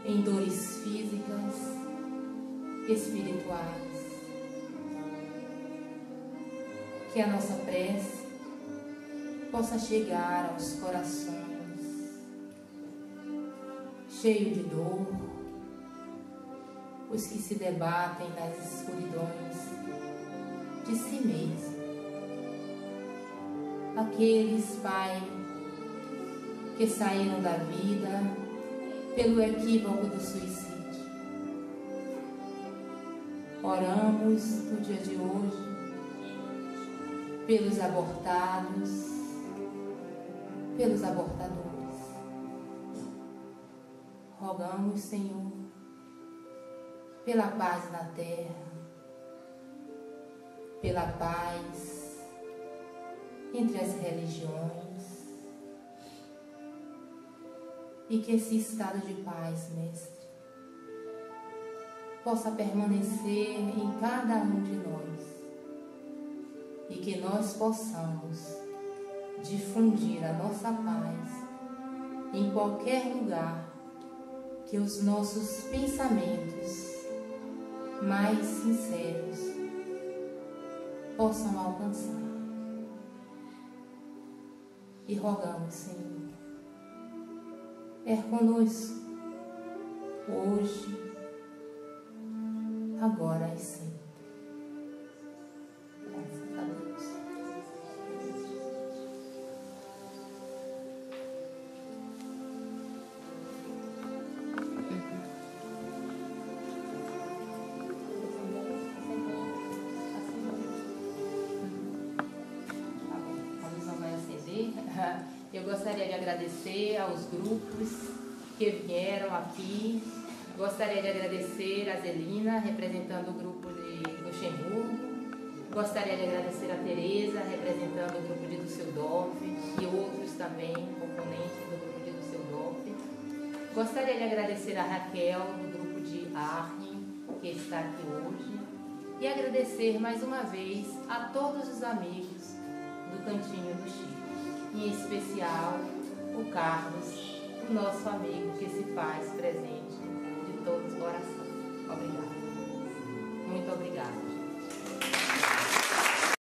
em dores físicas, espirituais. Que a nossa prece possa chegar aos corações cheios de dor, os que se debatem nas escuridões de si mesmo. Aqueles, Pai, que saíram da vida pelo equívoco do suicídio. Oramos no dia de hoje pelos abortados, pelos abortadores. Rogamos, Senhor, pela paz na terra, pela paz entre as religiões, e que esse estado de paz, Mestre, possa permanecer em cada um de nós, e que nós possamos difundir a nossa paz em qualquer lugar que os nossos pensamentos mais sinceros possam alcançar. E rogamos, Senhor, conosco, hoje, agora e sempre. Graças a Deus. Eu gostaria de agradecer aos grupos que vieram aqui. Gostaria de agradecer a Zelina, representando o grupo de Luxemburgo. Gostaria de agradecer a Tereza, representando o grupo de Düsseldorf, e outros também, componentes do grupo de Düsseldorf. Gostaria de agradecer a Raquel, do grupo de Arnhem, que está aqui hoje. E agradecer mais uma vez a todos os amigos do Cantinho do Chico. Em especial o Carlos, o nosso amigo que se faz presente de todos os corações. Obrigada. Muito obrigada.